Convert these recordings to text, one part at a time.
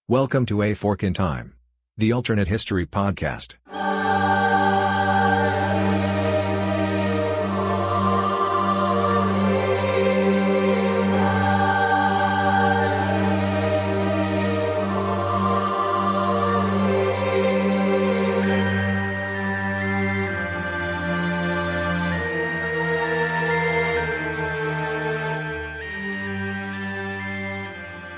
Welcome to A Fork in Time, the alternate history podcast.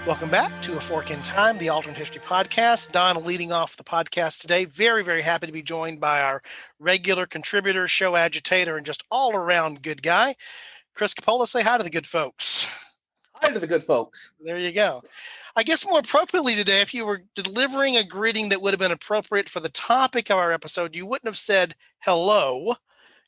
Welcome back to A Fork in Time, the alternate history podcast. Don leading off the podcast today. Very, very happy to be joined by our regular contributor, show agitator, and just all-around good guy, Chris Coppola. Say hi to the good folks. Hi to the good folks. There you go. I guess more appropriately today, if you were delivering a greeting that would have been appropriate for the topic of our episode, you wouldn't have said hello.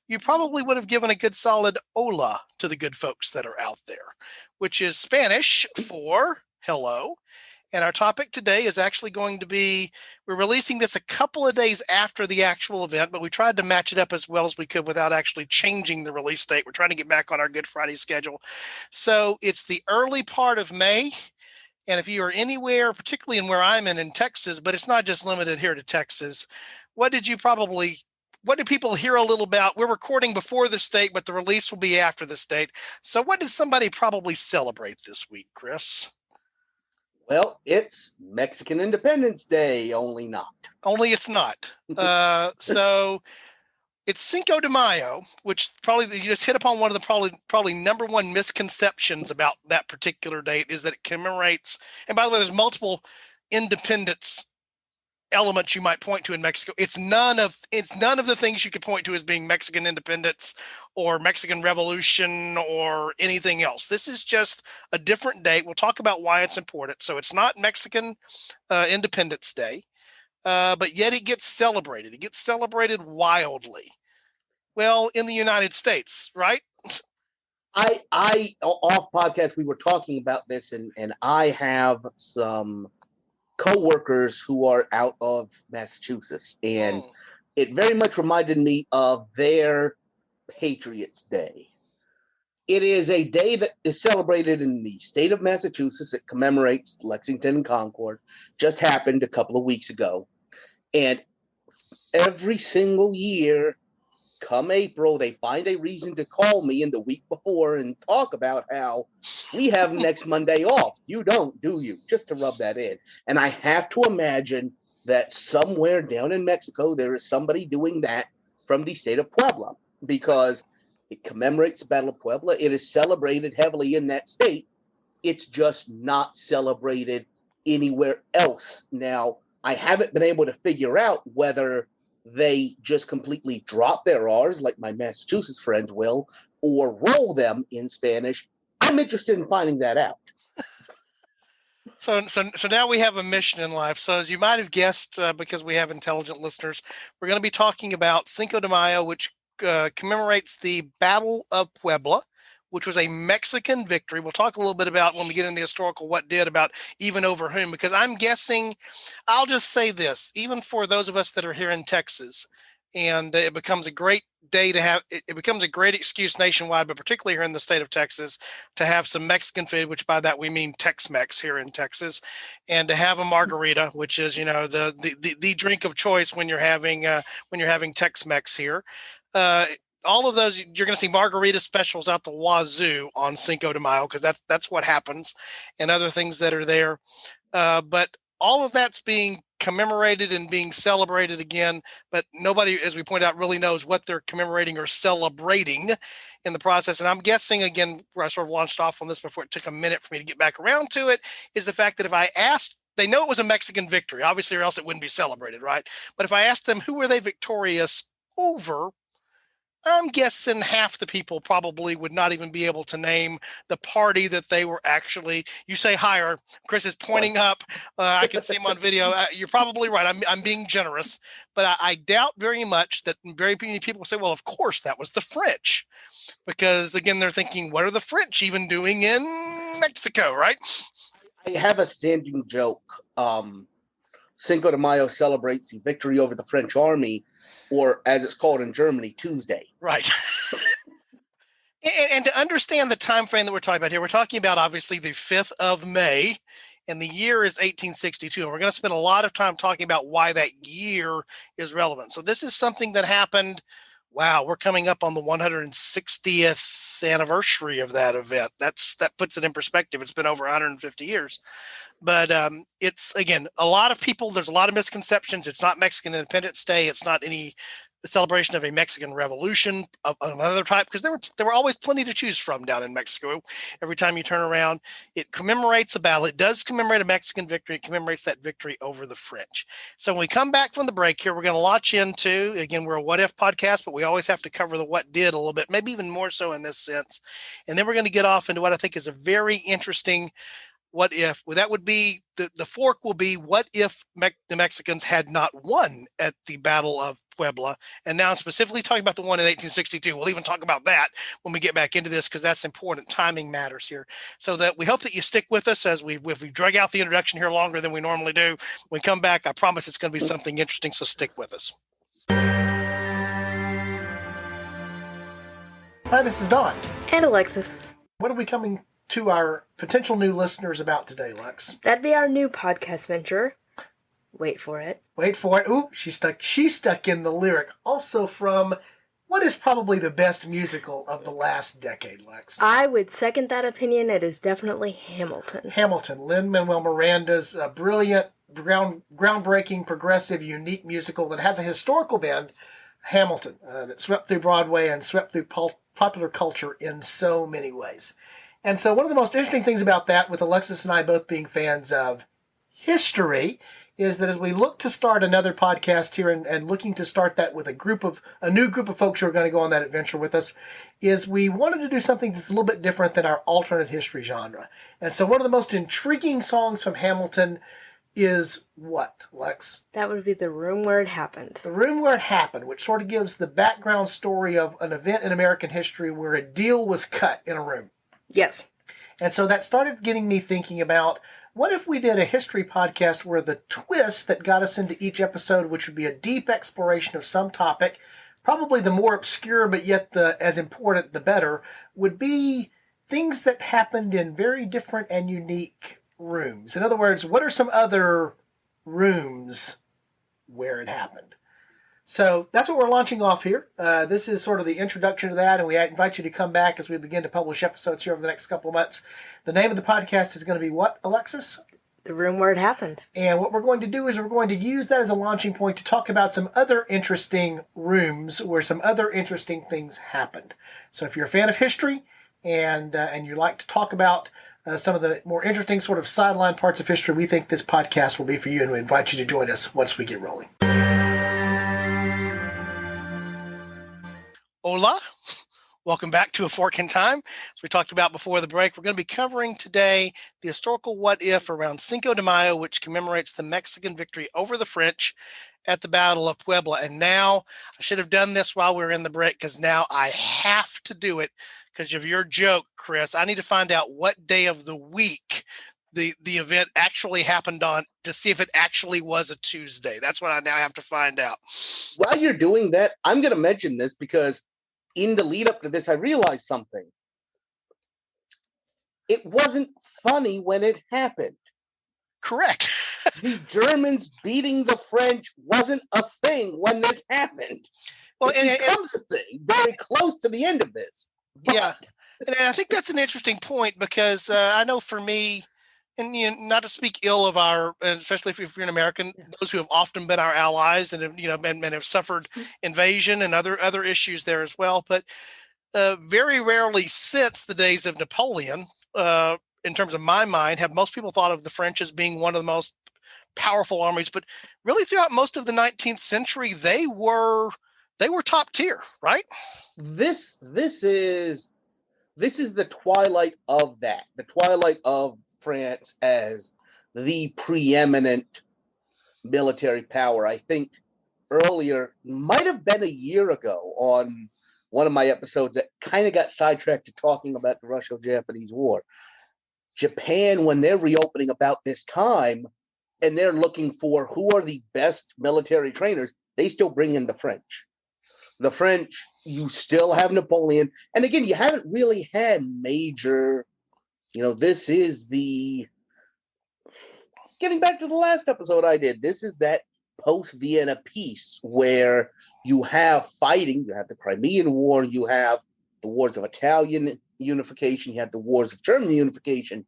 You probably would have given a good solid hola to the good folks that are out there, which is Spanish for hello. And our topic today is actually going to be, we're releasing this a couple of days after the actual event, but we tried to match it up as well as we could without actually changing the release date. We're trying to get back on our Good Friday schedule. So it's the early part of May. And if you are anywhere, particularly in where I'm in Texas, but it's not just limited here to Texas, what did people hear a little about? We're recording before the state, but the release will be after the state. So what did somebody probably celebrate this week, Chris? Well, it's Mexican Independence Day, only not. Only it's not. So it's Cinco de Mayo, which probably you just hit upon one of the probably number one misconceptions about that particular date is that it commemorates. And by the way, there's multiple independence elements you might point to in Mexico. It's none of the things you could point to as being Mexican independence or Mexican Revolution or anything else. This is just a different date. We'll talk about why it's important. So it's not Mexican Independence Day, but yet it gets celebrated. It gets celebrated wildly. Well, in the United States, right? I off podcast we were talking about this, and I have some co-workers who are out of Massachusetts, and it very much reminded me of their Patriots Day. It is a day that is celebrated in the state of Massachusetts. It commemorates Lexington and Concord. Just happened a couple of weeks ago. And every single year, come April, they find a reason to call me in the week before and talk about how we have next Monday off. You don't, do you? Just to rub that in. And I have to imagine that somewhere down in Mexico, there is somebody doing that from the state of Puebla, because it commemorates the Battle of Puebla. It is celebrated heavily in that state. It's just not celebrated anywhere else. Now, I haven't been able to figure out whether they just completely drop their R's like my Massachusetts friends will, or roll them in Spanish. I'm interested in finding that out. So now we have a mission in life. So as you might have guessed, because we have intelligent listeners, we're going to be talking about Cinco de Mayo, which commemorates the Battle of Puebla, which was a Mexican victory. We'll talk a little bit about when we get into the historical what did, about even over whom, because I'm guessing, I'll just say this, even for those of us that are here in Texas, and it becomes a great day to have, it becomes a great excuse nationwide, but particularly here in the state of Texas, to have some Mexican food, which by that we mean Tex-Mex here in Texas, and to have a margarita, which is, the drink of choice when you're having Tex-Mex here. All of those, you're going to see margarita specials out the wazoo on Cinco de Mayo, because that's what happens, and other things that are there. But all of that's being commemorated and being celebrated again, but nobody, as we point out, really knows what they're commemorating or celebrating in the process. And I'm guessing, again, where I sort of launched off on this before it took a minute for me to get back around to it, is the fact that if I asked, they know it was a Mexican victory, obviously, or else it wouldn't be celebrated, right? But if I asked them, who were they victorious over? I'm guessing half the people probably would not even be able to name the party that they were actually. You say higher. Chris is pointing up. I can see him on video. You're probably right. I'm being generous, but I doubt very much that very many people say, well, of course, that was the French. Because, again, they're thinking, what are the French even doing in Mexico, right? I have a standing joke. Cinco de Mayo celebrates the victory over the French army, or as it's called in Germany, Tuesday. Right. And to understand the time frame that we're talking about here, we're talking about obviously the 5th of May and the year is 1862. And we're going to spend a lot of time talking about why that year is relevant. So this is something that happened. Wow, we're coming up on the 160th anniversary of that event. That puts it in perspective. It's been over 150 years. But it's, again, a lot of people, there's a lot of misconceptions. It's not Mexican Independence Day. It's not any celebration of a Mexican revolution of another type, because there were always plenty to choose from down in Mexico. Every time you turn around, it commemorates a battle. It does commemorate a Mexican victory. It commemorates that victory over the French. So when we come back from the break here, we're going to launch into, again, we're a what if podcast, but we always have to cover the what did a little bit, maybe even more so in this sense. And then we're going to get off into what I think is a very interesting what if. Well, that would be the fork will be what if the Mexicans had not won at the Battle of Puebla. And now I'm specifically talking about the one in 1862. We'll even talk about that when we get back into this, because that's important. Timing matters here. So that we hope that you stick with us as we drag out the introduction here longer than we normally do. When we come back, I promise it's going to be something interesting. So stick with us. Hi, this is Don. And Alexis. What are we coming to our potential new listeners about today, Lex? That'd be our new podcast venture. Wait for it. Wait for it. Ooh, she's stuck in the lyric. Also from what is probably the best musical of the last decade, Lex? I would second that opinion. It is definitely Hamilton. Hamilton, Lin-Manuel Miranda's brilliant, groundbreaking, progressive, unique musical that has a historical bend, Hamilton, that swept through Broadway and swept through popular culture in so many ways. And so one of the most interesting things about that, with Alexis and I both being fans of history, is that as we look to start another podcast here and looking to start that with a new group of folks who are going to go on that adventure with us, is we wanted to do something that's a little bit different than our alternate history genre. And so one of the most intriguing songs from Hamilton is what, Lex? That would be The Room Where It Happened. The Room Where It Happened, which sort of gives the background story of an event in American history where a deal was cut in a room. Yes. And so that started getting me thinking about, what if we did a history podcast where the twist that got us into each episode, which would be a deep exploration of some topic, probably the more obscure but yet as important the better, would be things that happened in very different and unique rooms. In other words, what are some other rooms where it happened? So that's what we're launching off here. This is sort of the introduction to that, and we invite you to come back as we begin to publish episodes here over the next couple of months. The name of the podcast is going to be what, Alexis? The Room Where It Happened. And what we're going to do is we're going to use that as a launching point to talk about some other interesting rooms where some other interesting things happened. So if you're a fan of history and you like to talk about some of the more interesting sort of sideline parts of history, we think this podcast will be for you, and we invite you to join us once we get rolling. Hola. Welcome back to A Fork in Time. As we talked about before the break, we're going to be covering today the historical what if around Cinco de Mayo, which commemorates the Mexican victory over the French at the Battle of Puebla. And now, I should have done this while we were in the break, because now I have to do it because of your joke, Chris. I need to find out what day of the week the event actually happened on, to see if it actually was a Tuesday. That's what I now have to find out. While you're doing that, I'm going to mention this because in the lead up to this, I realized something. It wasn't funny when it happened. Correct. The Germans beating the French wasn't a thing when this happened. Well, it becomes a thing very close to the end of this. But yeah. And I think that's an interesting point, because I know for me, and not to speak ill of our, especially if you're an American, those who have often been our allies and have, and have suffered invasion and other issues there as well, but very rarely since the days of Napoleon, in terms of my mind, have most people thought of the French as being one of the most powerful armies. But really, throughout most of the 19th century, they were top tier, right? This is the twilight of that. The twilight of France as the preeminent military power. I think earlier, might have been a year ago, on one of my episodes that kind of got sidetracked to talking about the Russo-Japanese War. Japan, when they're reopening about this time and they're looking for who are the best military trainers, they still bring in the French. The French, you still have Napoleon. And again, you haven't really had major, this is the getting back to the last episode I did, this is that post-Vienna peace where you have fighting. You have the Crimean War, you have the wars of Italian unification, you have the wars of German unification,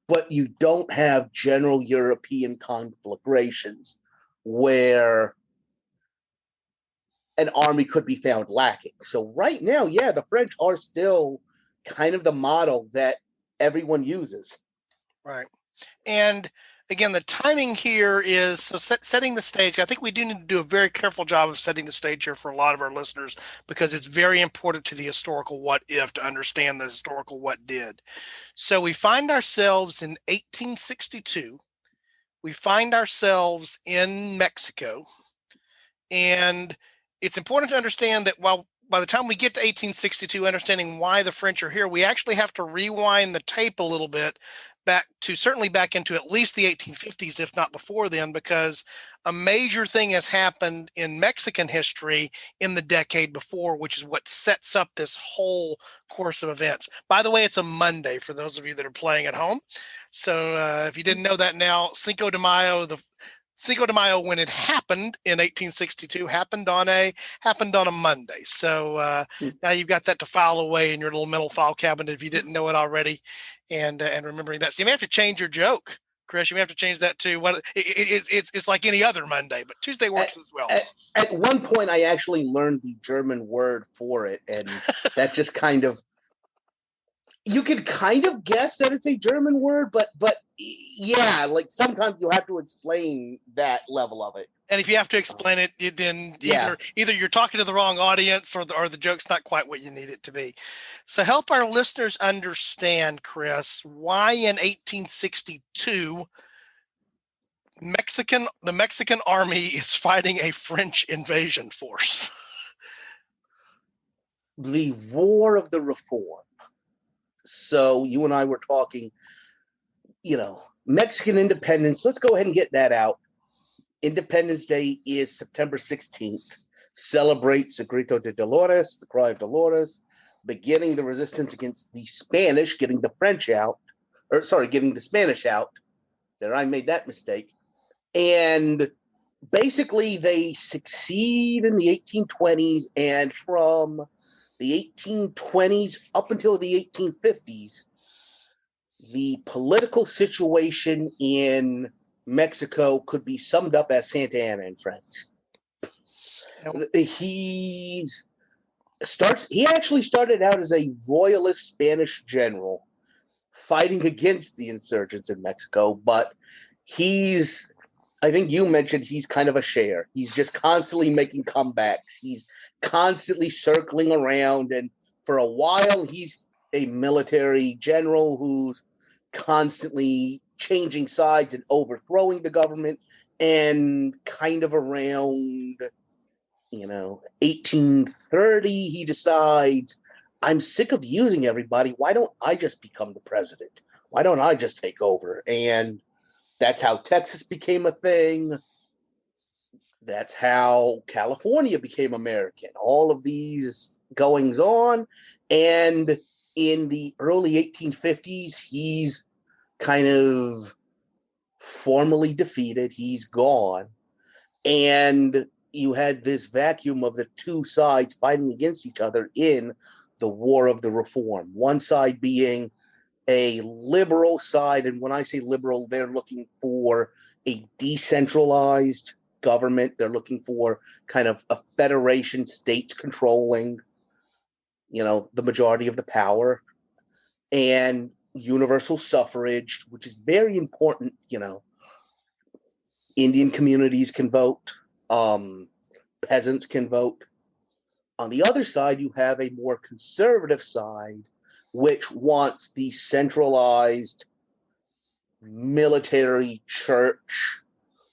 but you don't have general European conflagrations where an army could be found lacking. So right now, yeah, the French are still kind of the model that everyone uses. Right. And again, the timing here is so setting the stage. I think we do need to do a very careful job of setting the stage here for a lot of our listeners, because it's very important to the historical what if to understand the historical what did. So we find ourselves in 1862. We find ourselves in Mexico. And it's important to understand that while by the time we get to 1862, understanding why the French are here, we actually have to rewind the tape a little bit certainly back into at least the 1850s, if not before then, because a major thing has happened in Mexican history in the decade before, which is what sets up this whole course of events. By the way, it's a Monday for those of you that are playing at home. So if you didn't know that now, Cinco de Mayo, when it happened in 1862, happened on a Monday. So now you've got that to file away in your little mental file cabinet if you didn't know it already, and remembering that. So you may have to change your joke, Chris. You may have to change that to what it's like any other Monday, but Tuesday works as well. At one point, I actually learned the German word for it, and that just kind of, you could kind of guess that it's a German word, but yeah, like sometimes you have to explain that level of it. And if you have to explain it, then either you're talking to the wrong audience or the joke's not quite what you need it to be. So help our listeners understand, Chris, why in 1862 the Mexican army is fighting a French invasion force. The War of the Reform. So you and I were talking, Mexican independence. Let's go ahead and get that out. Independence Day is September 16th. Celebrates the Grito de Dolores, the Cry of Dolores, beginning the resistance against the Spanish, getting the Spanish out. There, I made that mistake. And basically they succeed in the 1820s, and from the 1820s up until the 1850s, the political situation in Mexico could be summed up as Santa Anna and Friends. He actually started out as a royalist Spanish general fighting against the insurgents in Mexico, but I think you mentioned he's kind of a share. He's just constantly making comebacks. He's constantly circling around, and for a while he's a military general who's constantly changing sides and overthrowing the government. And kind of around 1830, he decides, I'm sick of using everybody. Why don't I just become the president? Why don't I just take over? And that's how Texas became a thing. That's how California became American. All of these goings on. And in the early 1850s, he's kind of formally defeated. He's gone. And you had this vacuum of the two sides fighting against each other in the War of the Reform. One side being a liberal side, and when I say liberal, they're looking for a decentralized government. They're looking for kind of a federation, states controlling, the majority of the power, and universal suffrage, which is very important. Indian communities can vote, peasants can vote. On the other side, you have a more conservative side, which wants the centralized military church,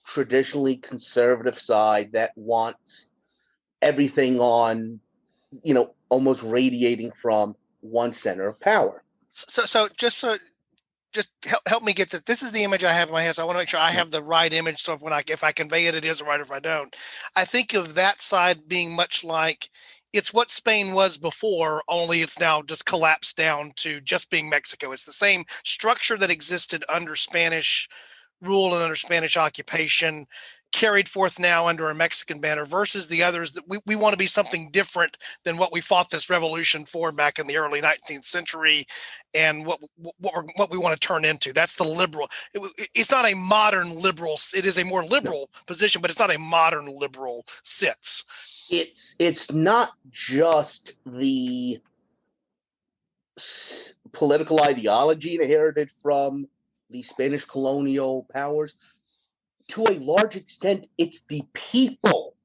traditionally conservative side that wants everything on, almost radiating from one center of power. So just help me get this. This is the image I have in my head. So I want to make sure I have the right image. So if I convey it, it is right. If I don't, I think of that side being much like it's what Spain was before, only it's now just collapsed down to just being Mexico. It's the same structure that existed under Spanish rule and under Spanish occupation, carried forth now under a Mexican banner, versus the others that we want to be something different than what we fought this revolution for back in the early 19th century, and what we want to turn into. That's the liberal. It's not a modern liberal. It is a more liberal position, but it's not a modern liberal sense. It's not just the political ideology inherited from the Spanish colonial powers. To a large extent, it's the people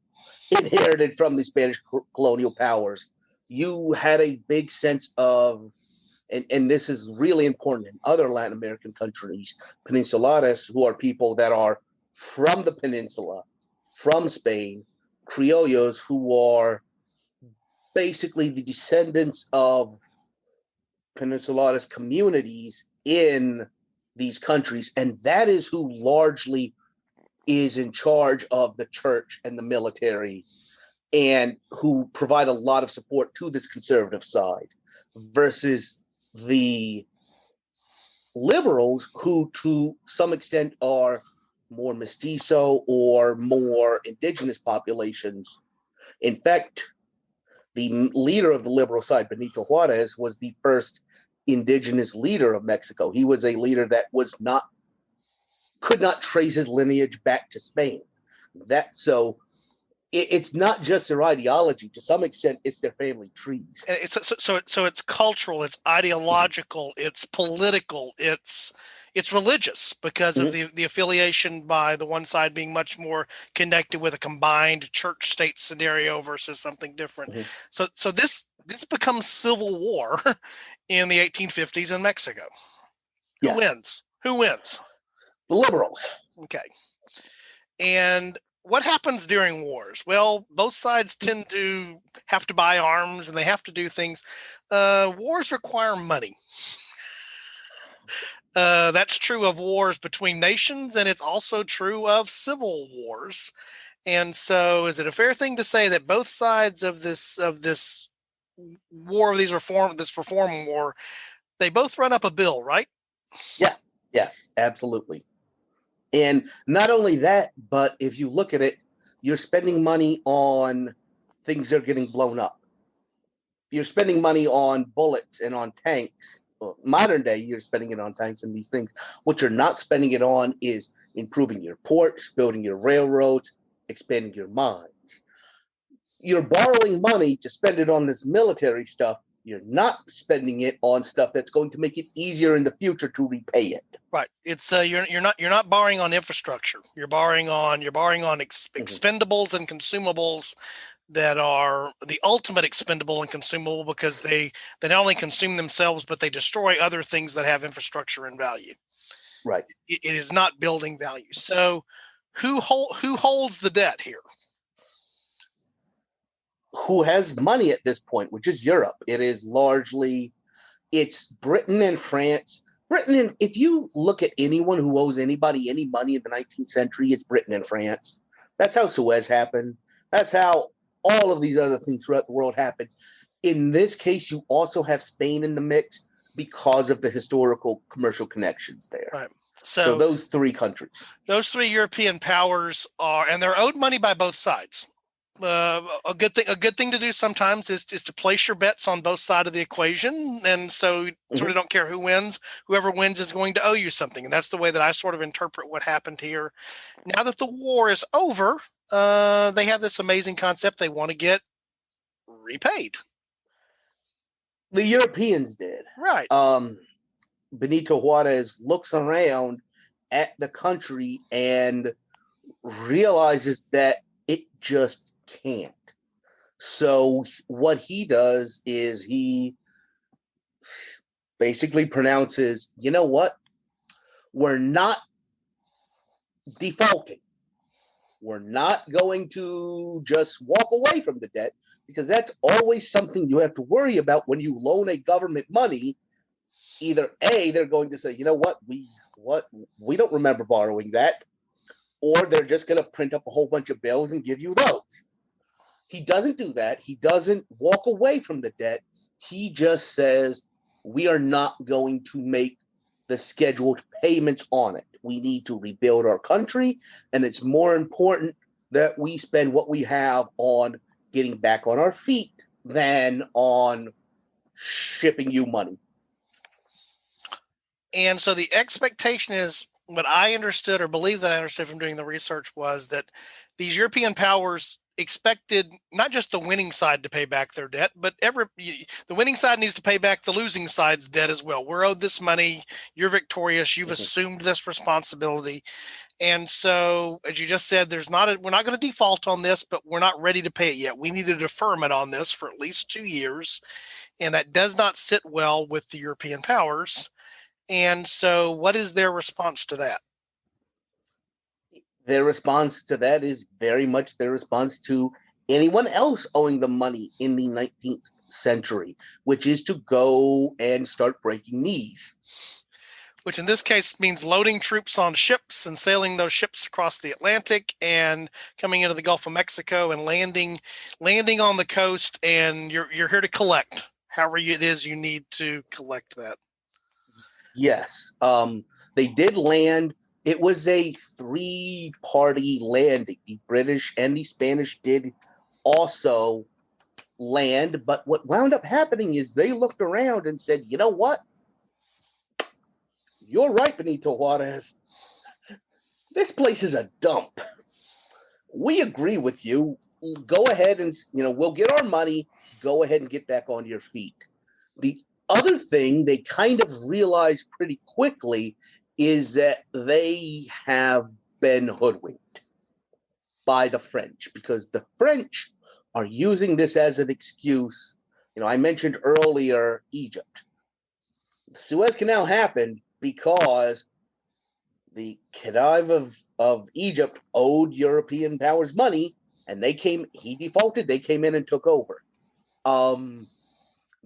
inherited from the Spanish colonial powers. You had a big sense of, and this is really important in other Latin American countries, peninsulares, who are people that are from the peninsula, from Spain, criollos, who are basically the descendants of peninsulares communities in these countries. And that is who largely is in charge of the church and the military, and who provide a lot of support to this conservative side, versus the liberals, who to some extent are more mestizo or more indigenous populations. In fact, the leader of the liberal side, Benito Juarez, was the first indigenous leader of Mexico. He was a leader that could not trace his lineage back to Spain. It's not just their ideology. To some extent, it's their family trees. So it's cultural, it's ideological, it's political, it's religious, because of the affiliation by the one side being much more connected with a combined church-state scenario versus something different. So this becomes civil war in the 1850s in Mexico. Who wins? The liberals. Okay. And what happens during wars? Well, both sides tend to have to buy arms, and they have to do things. Wars require money. That's true of wars between nations, and it's also true of civil wars. And so, is it a fair thing to say that both sides of this war, this reform war, they both run up a bill, right? Yeah. Yes, absolutely. And not only that, but if you look at it, you're spending money on things that are getting blown up. You're spending money on bullets and on tanks. Well, modern day, you're spending it on tanks and these things. What you're not spending it on is improving your ports, building your railroads, expanding your mines. You're borrowing money to spend it on this military stuff. You're not spending it on stuff that's going to make it easier in the future to repay it. Right. It's you're not borrowing on infrastructure. You're borrowing on expendables and consumables that are the ultimate expendable and consumable, because they not only consume themselves, but they destroy other things that have infrastructure and value. Right. It is not building value. So who holds the debt here? Who has money at this point, which is Europe. It's Britain and France. If you look at anyone who owes anybody any money in the 19th century, it's Britain and France. That's how Suez happened. That's how all of these other things throughout the world happened. In this case, you also have Spain in the mix because of the historical commercial connections there. Right. So those three countries. Those three European powers and they're owed money by both sides. A good thing to do sometimes is to place your bets on both sides of the equation, and so you sort of don't care who wins. Whoever wins is going to owe you something, and that's the way that I sort of interpret what happened here. Now that the war is over, they have this amazing concept: they want to get repaid. The Europeans did, right? Benito Juarez looks around at the country and realizes that it just can't. So what he does is he basically pronounces, you know what? We're not defaulting. We're not going to just walk away from the debt, because that's always something you have to worry about when you loan a government money. Either A, they're going to say, you know what, we don't remember borrowing that, or they're just going to print up a whole bunch of bills and give you those. He doesn't do that. He doesn't walk away from the debt. He just says, we are not going to make the scheduled payments on it. We need to rebuild our country, and it's more important that we spend what we have on getting back on our feet than on shipping you money. And so the expectation is, what I understood or believe that I understood from doing the research, was that these European powers expected not just the winning side to pay back their debt, but the winning side needs to pay back the losing side's debt as well. We're owed this money. You're victorious. You've assumed this responsibility. And so, as you just said, we're not going to default on this, but we're not ready to pay it yet. We need a deferment on this for at least 2 years. And that does not sit well with the European powers. And so what is their response to that? Their response to that is very much their response to anyone else owing them money in the 19th century, which is to go and start breaking knees. Which in this case means loading troops on ships and sailing those ships across the Atlantic and coming into the Gulf of Mexico and landing on the coast, and you're here to collect however it is you need to collect that. Yes. They did land. It was a 3-party landing. The British and the Spanish did also land, but what wound up happening is they looked around and said, you know what? You're right, Benito Juarez. This place is a dump. We agree with you. Go ahead and, we'll get our money. Go ahead and get back on your feet. The other thing they kind of realized pretty quickly is that they have been hoodwinked by the French, because the French are using this as an excuse. I mentioned earlier Egypt. The Suez Canal happened because the Khedive of Egypt owed European powers money, and he defaulted, they came in and took over.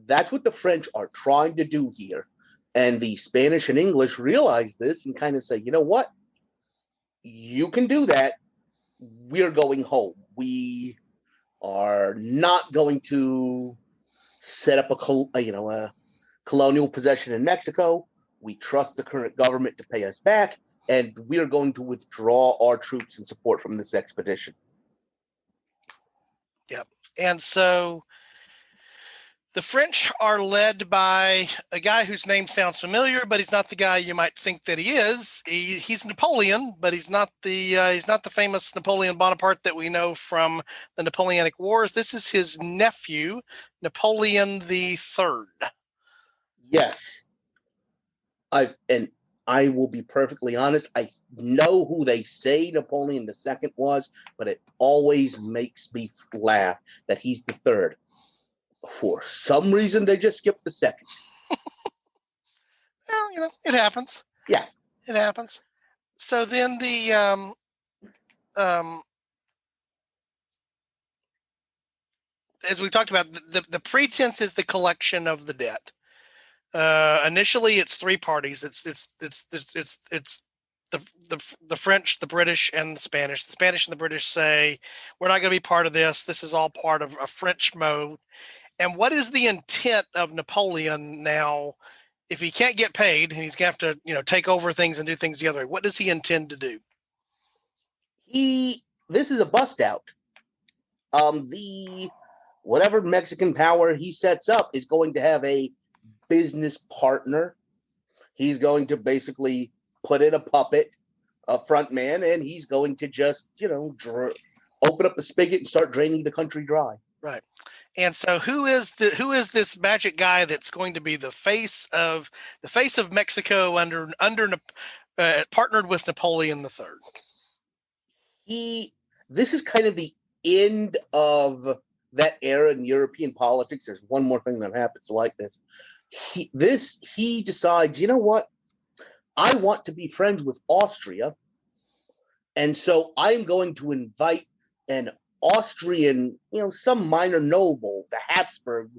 That's what the French are trying to do here. And the Spanish and English realize this and kind of say, you know what? You can do that. We're going home. We are not going to set up a colonial possession in Mexico. We trust the current government to pay us back, and we are going to withdraw our troops and support from this expedition. Yep. And so the French are led by a guy whose name sounds familiar, but he's not the guy you might think that he is. He's Napoleon, but he's not the famous Napoleon Bonaparte that we know from the Napoleonic Wars. This is his nephew, Napoleon III. Yes. I will be perfectly honest. I know who they say Napoleon II was, but it always makes me laugh that he's the third. For some reason, they just skipped the second. Well, it happens. Yeah, it happens. So then as we talked about, the pretense is the collection of the debt. Initially, it's 3 parties. It's the French, the British, and the Spanish. The Spanish and the British say, we're not going to be part of this. This is all part of a French mode. And what is the intent of Napoleon now? If he can't get paid and he's going to have to, take over things and do things the other way, what does he intend to do? This is a bust out. The whatever Mexican power he sets up is going to have a business partner. He's going to basically put in a puppet, a front man, and he's going to just, open up the spigot and start draining the country dry. Right. And so who is this magic guy that's going to be the face of Mexico partnered with Napoleon III? This is kind of the end of that era in European politics. There's one more thing that happens like this. He decides, you know what? I want to be friends with Austria. And so I'm going to invite an Austrian, some minor noble, the Habsburg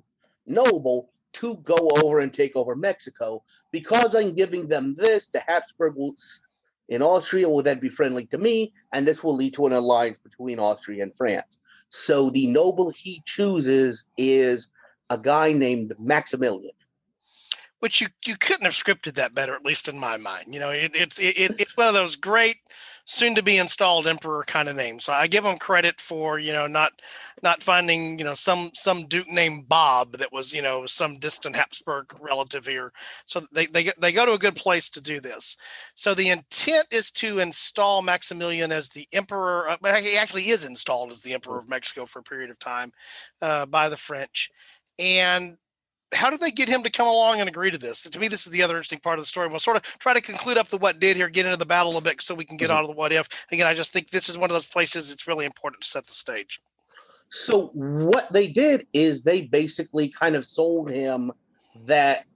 noble, to go over and take over Mexico. Because I'm giving them this, the Habsburg in Austria will then be friendly to me, and this will lead to an alliance between Austria and France. So the noble he chooses is a guy named Maximilian. which you couldn't have scripted that better, at least in my mind. It's one of those great soon to be installed emperor kind of names. So I give them credit for not finding some duke named Bob that was some distant Habsburg relative here. So they go to a good place to do this. So the intent is to install Maximilian as the emperor. He actually is installed as the emperor of Mexico for a period of time by the French. And how did they get him to come along and agree to this? To me, this is the other interesting part of the story. We'll sort of try to conclude up the what did here, get into the battle a bit so we can get out of the what if. Again, I just think this is one of those places it's really important to set the stage. So what they did is they basically kind of sold him that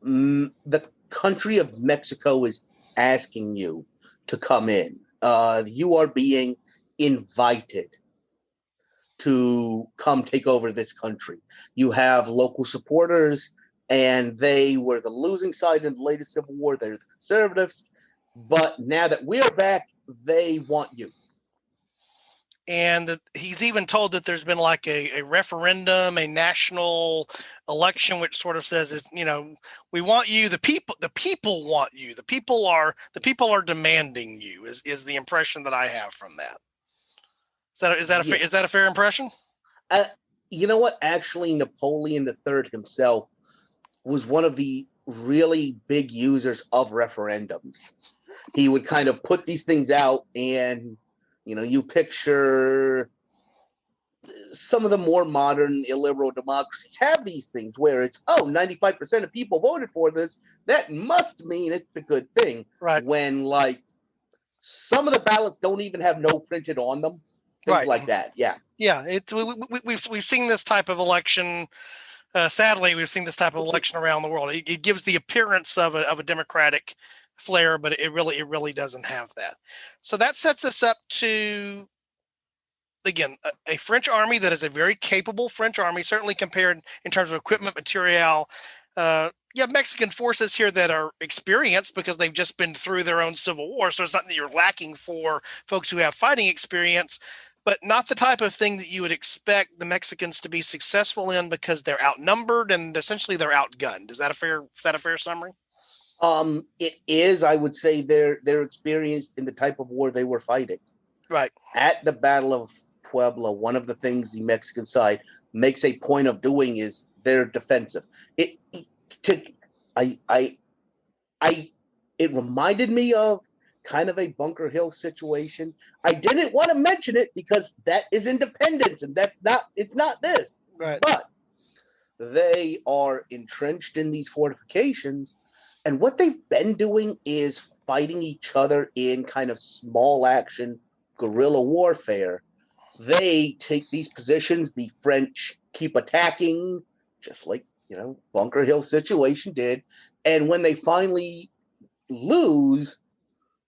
the country of Mexico is asking you to come in. You are being invited to come take over this country. You have local supporters, and they were the losing side in the latest Civil War. They're the conservatives. But now that we're back, they want you. And he's even told that there's been like a referendum, a national election, which sort of says we want you. The people want you. The people are demanding you. Is the impression that I have from that. Is that a fair impression? You know what? Actually, Napoleon III himself was one of the really big users of referendums. He would kind of put these things out, and you picture some of the more modern illiberal democracies have these things where it's 95% of people voted for this. That must mean it's the good thing. Right. When some of the ballots don't even have no printed on them. Things like that. Yeah. We've seen this type of election. Sadly, we've seen this type of election around the world. It gives the appearance of a democratic flair, but it really doesn't have that. So that sets us up to, again, a French army that is a very capable French army, certainly compared in terms of equipment, material. Mexican forces here that are experienced because they've just been through their own civil war. So it's not that you're lacking for folks who have fighting experience, but not the type of thing that you would expect the Mexicans to be successful in because they're outnumbered and essentially they're outgunned. Is that a fair summary? It is. I would say they're experienced in the type of war they were fighting. Right. At the Battle of Puebla, one of the things the Mexican side makes a point of doing is they're defensive. It reminded me of kind of a Bunker Hill situation. I didn't want to mention it because that is independence, and it's not this. Right. But they are entrenched in these fortifications, and what they've been doing is fighting each other in kind of small action guerrilla warfare. They take these positions, the French keep attacking, just like Bunker Hill situation did, and when they finally lose,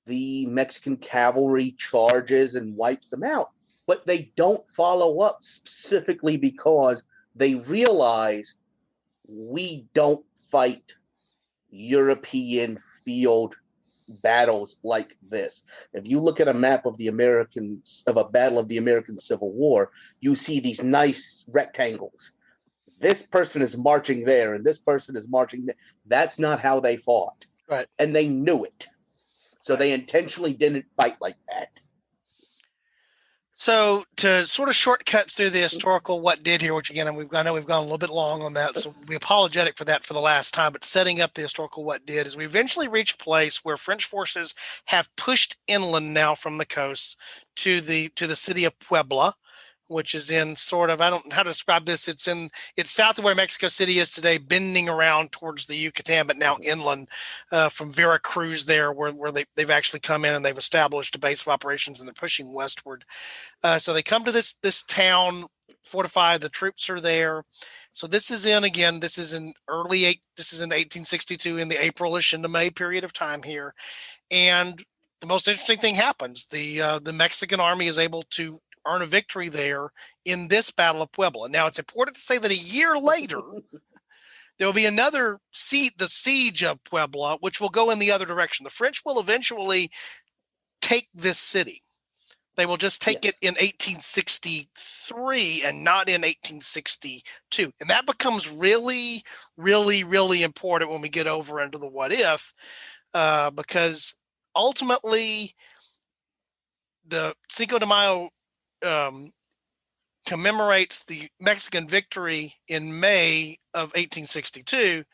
the Mexican cavalry charges and wipes them out. But they don't follow up specifically because they realize we don't fight European field battles like this. If you look at a map of a battle of the American Civil War, you see these nice rectangles. This person is marching there and this person is marching there. That's not how they fought. Right. And they knew it. So they intentionally didn't fight like that. So to sort of shortcut through the historical what did here, which again, I know we've gone a little bit long on that, so we're apologetic for that for the last time, but setting up the historical what did is we eventually reach a place where French forces have pushed inland now from the coast to the city of Puebla, which is in sort of, I don't know how to describe this. It's south of where Mexico City is today, bending around towards the Yucatan, but now inland from Veracruz there, where they've actually come in and they've established a base of operations and they're pushing westward. So they come to this town, fortified, the troops are there. So this is in 1862 in the April-ish into May period of time here. And the most interesting thing happens. The Mexican army is able to earn a victory there in this Battle of Puebla. Now, it's important to say that a year later, there will be the siege of Puebla, which will go in the other direction. The French will eventually take this city. They will just take it in 1863 and not in 1862. And that becomes really, really, really important when we get over into the what if, because ultimately the Cinco de Mayo commemorates the Mexican victory in May of 1862.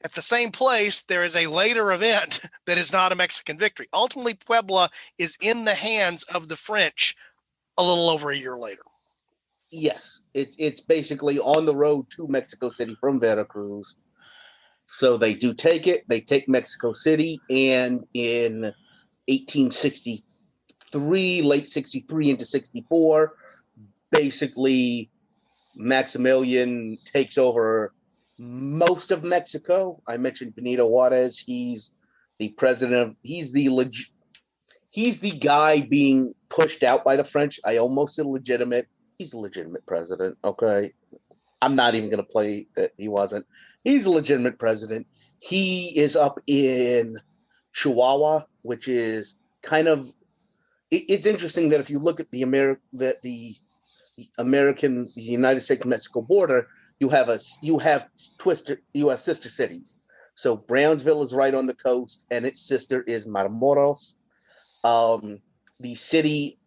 At the same place, there is a later event that is not a Mexican victory. Ultimately, Puebla is in the hands of the French a little over a year later. Yes, it's basically on the road to Mexico City from Veracruz. So they do take it. They take Mexico City, and in 1863, late 63 into 64, basically Maximilian takes over most of Mexico. I mentioned Benito Juarez. He's the president. He's the guy being pushed out by the French. I almost said legitimate. He's a legitimate president. Okay, I'm not even going to play that he wasn't. He's a legitimate president. He is up in Chihuahua, which is kind of. It's interesting that if you look at the United States Mexico border, you have sister cities. So Brownsville is right on the coast, and its sister is Matamoros. The city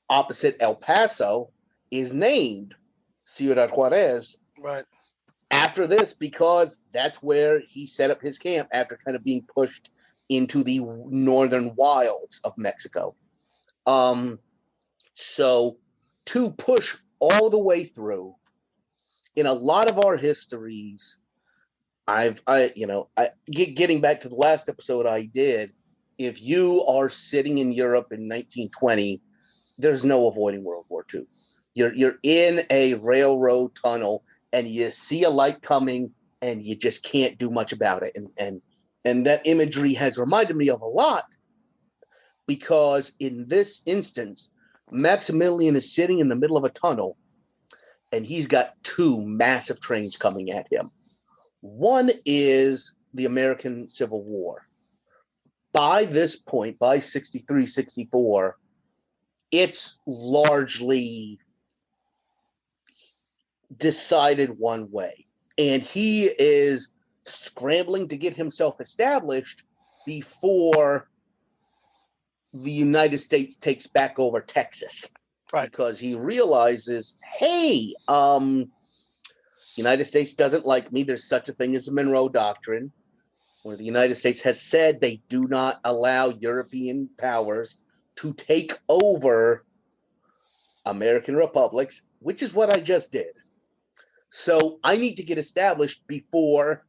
opposite El Paso is named Ciudad Juarez. Right. After this, because that's where he set up his camp after kind of being pushed into the northern wilds of Mexico. So to push all the way through, in a lot of our histories, getting back to the last episode I did, if you are sitting in Europe in 1920, there's no avoiding World War II. You're in a railroad tunnel and you see a light coming and you just can't do much about it. And that imagery has reminded me of a lot, because in this instance, Maximilian is sitting in the middle of a tunnel and he's got two massive trains coming at him. One is the American Civil War. By this point, by 63, 64, it's largely decided one way. And he is scrambling to get himself established before the United States takes back over Texas. Right. Because he realizes, hey, United States doesn't like me. There's such a thing as the Monroe Doctrine, where the United States has said they do not allow European powers to take over American republics, which is what I just did. So I need to get established before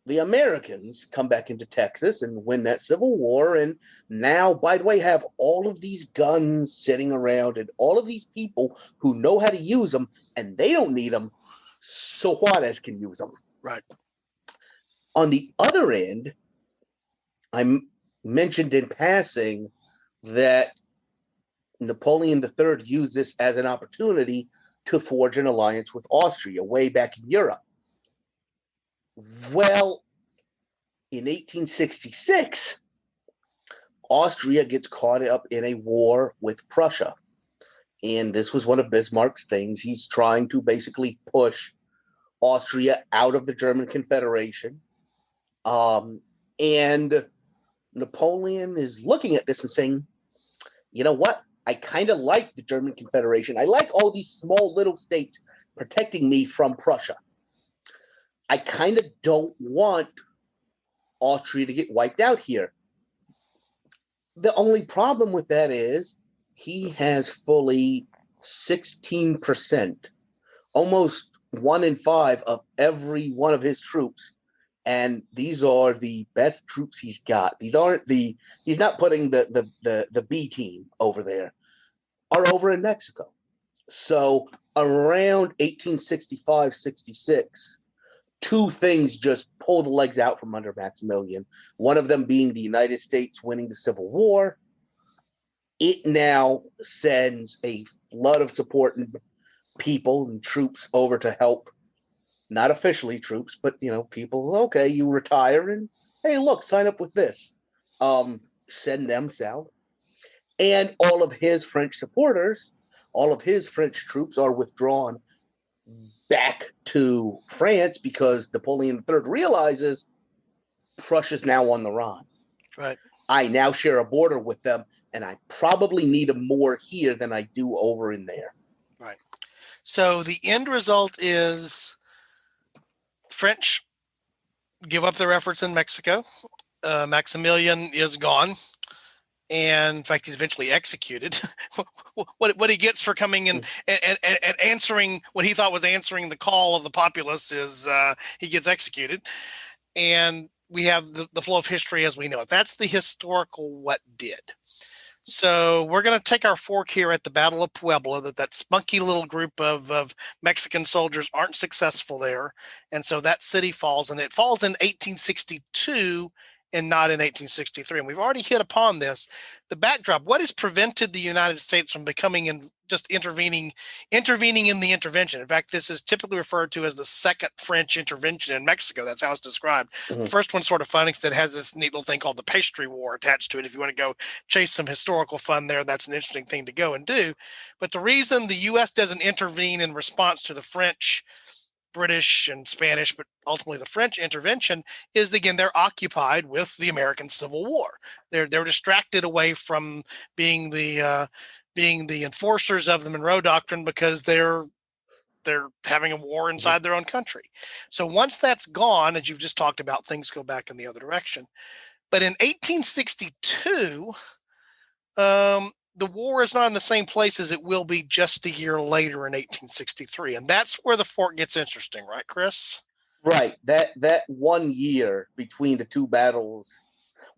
the Americans come back into Texas and win that Civil War. And now, by the way, have all of these guns sitting around and all of these people who know how to use them, and they don't need them, so Juarez can use them. Right. On the other end, I mentioned in passing that Napoleon III used this as an opportunity to forge an alliance with Austria way back in Europe. Well, in 1866, Austria gets caught up in a war with Prussia. And this was one of Bismarck's things. He's trying to basically push Austria out of the German Confederation. And Napoleon is looking at this and saying, you know what? I kind of like the German Confederation. I like all these small little states protecting me from Prussia. I kind of don't want Austria to get wiped out here. The only problem with that is he has fully 16%, almost 1 in 5 of every one of his troops. And these are the best troops he's got. He's not putting the B team over there, are over in Mexico. So around 1865, 66, two things just pull the legs out from under Maximilian. One of them being the United States winning the Civil War. It now sends a flood of support and people and troops over to help. Not officially troops, but people. Okay, you retire and hey, look, sign up with this. Send them south. And all of his French supporters, all of his French troops are withdrawn back to France because Napoleon III realizes Prussia's now on the run. Right. I now share a border with them, and I probably need more here than I do over in there. Right. So the end result is French give up their efforts in Mexico. Maximilian is gone. And in fact, he's eventually executed. what he gets for coming in and answering what he thought was answering the call of the populace is he gets executed. And we have the flow of history as we know it. That's the historical what did. So we're going to take our fork here at the Battle of Puebla, that spunky little group of Mexican soldiers aren't successful there. And so that city falls, and it falls in 1862 and not in 1863. And we've already hit upon this. The backdrop, what has prevented the United States from becoming just intervening in the intervention? In fact, this is typically referred to as the second French intervention in Mexico. That's how it's described. Mm-hmm. The first one's sort of fun because it has this neat little thing called the Pastry War attached to it. If you want to go chase some historical fun there, that's an interesting thing to go and do. But the reason the U.S. doesn't intervene in response to the French, British, and Spanish, but ultimately the French intervention is, again, they're occupied with the American Civil War. They're distracted away from being the enforcers of the Monroe Doctrine because they're having a war inside their own country. So once that's gone, as you've just talked about, things go back in the other direction. But in 1862, the war is not in the same place as it will be just a year later in 1863. And that's where the fork gets interesting, right, Chris? Right. That 1 year between the two battles,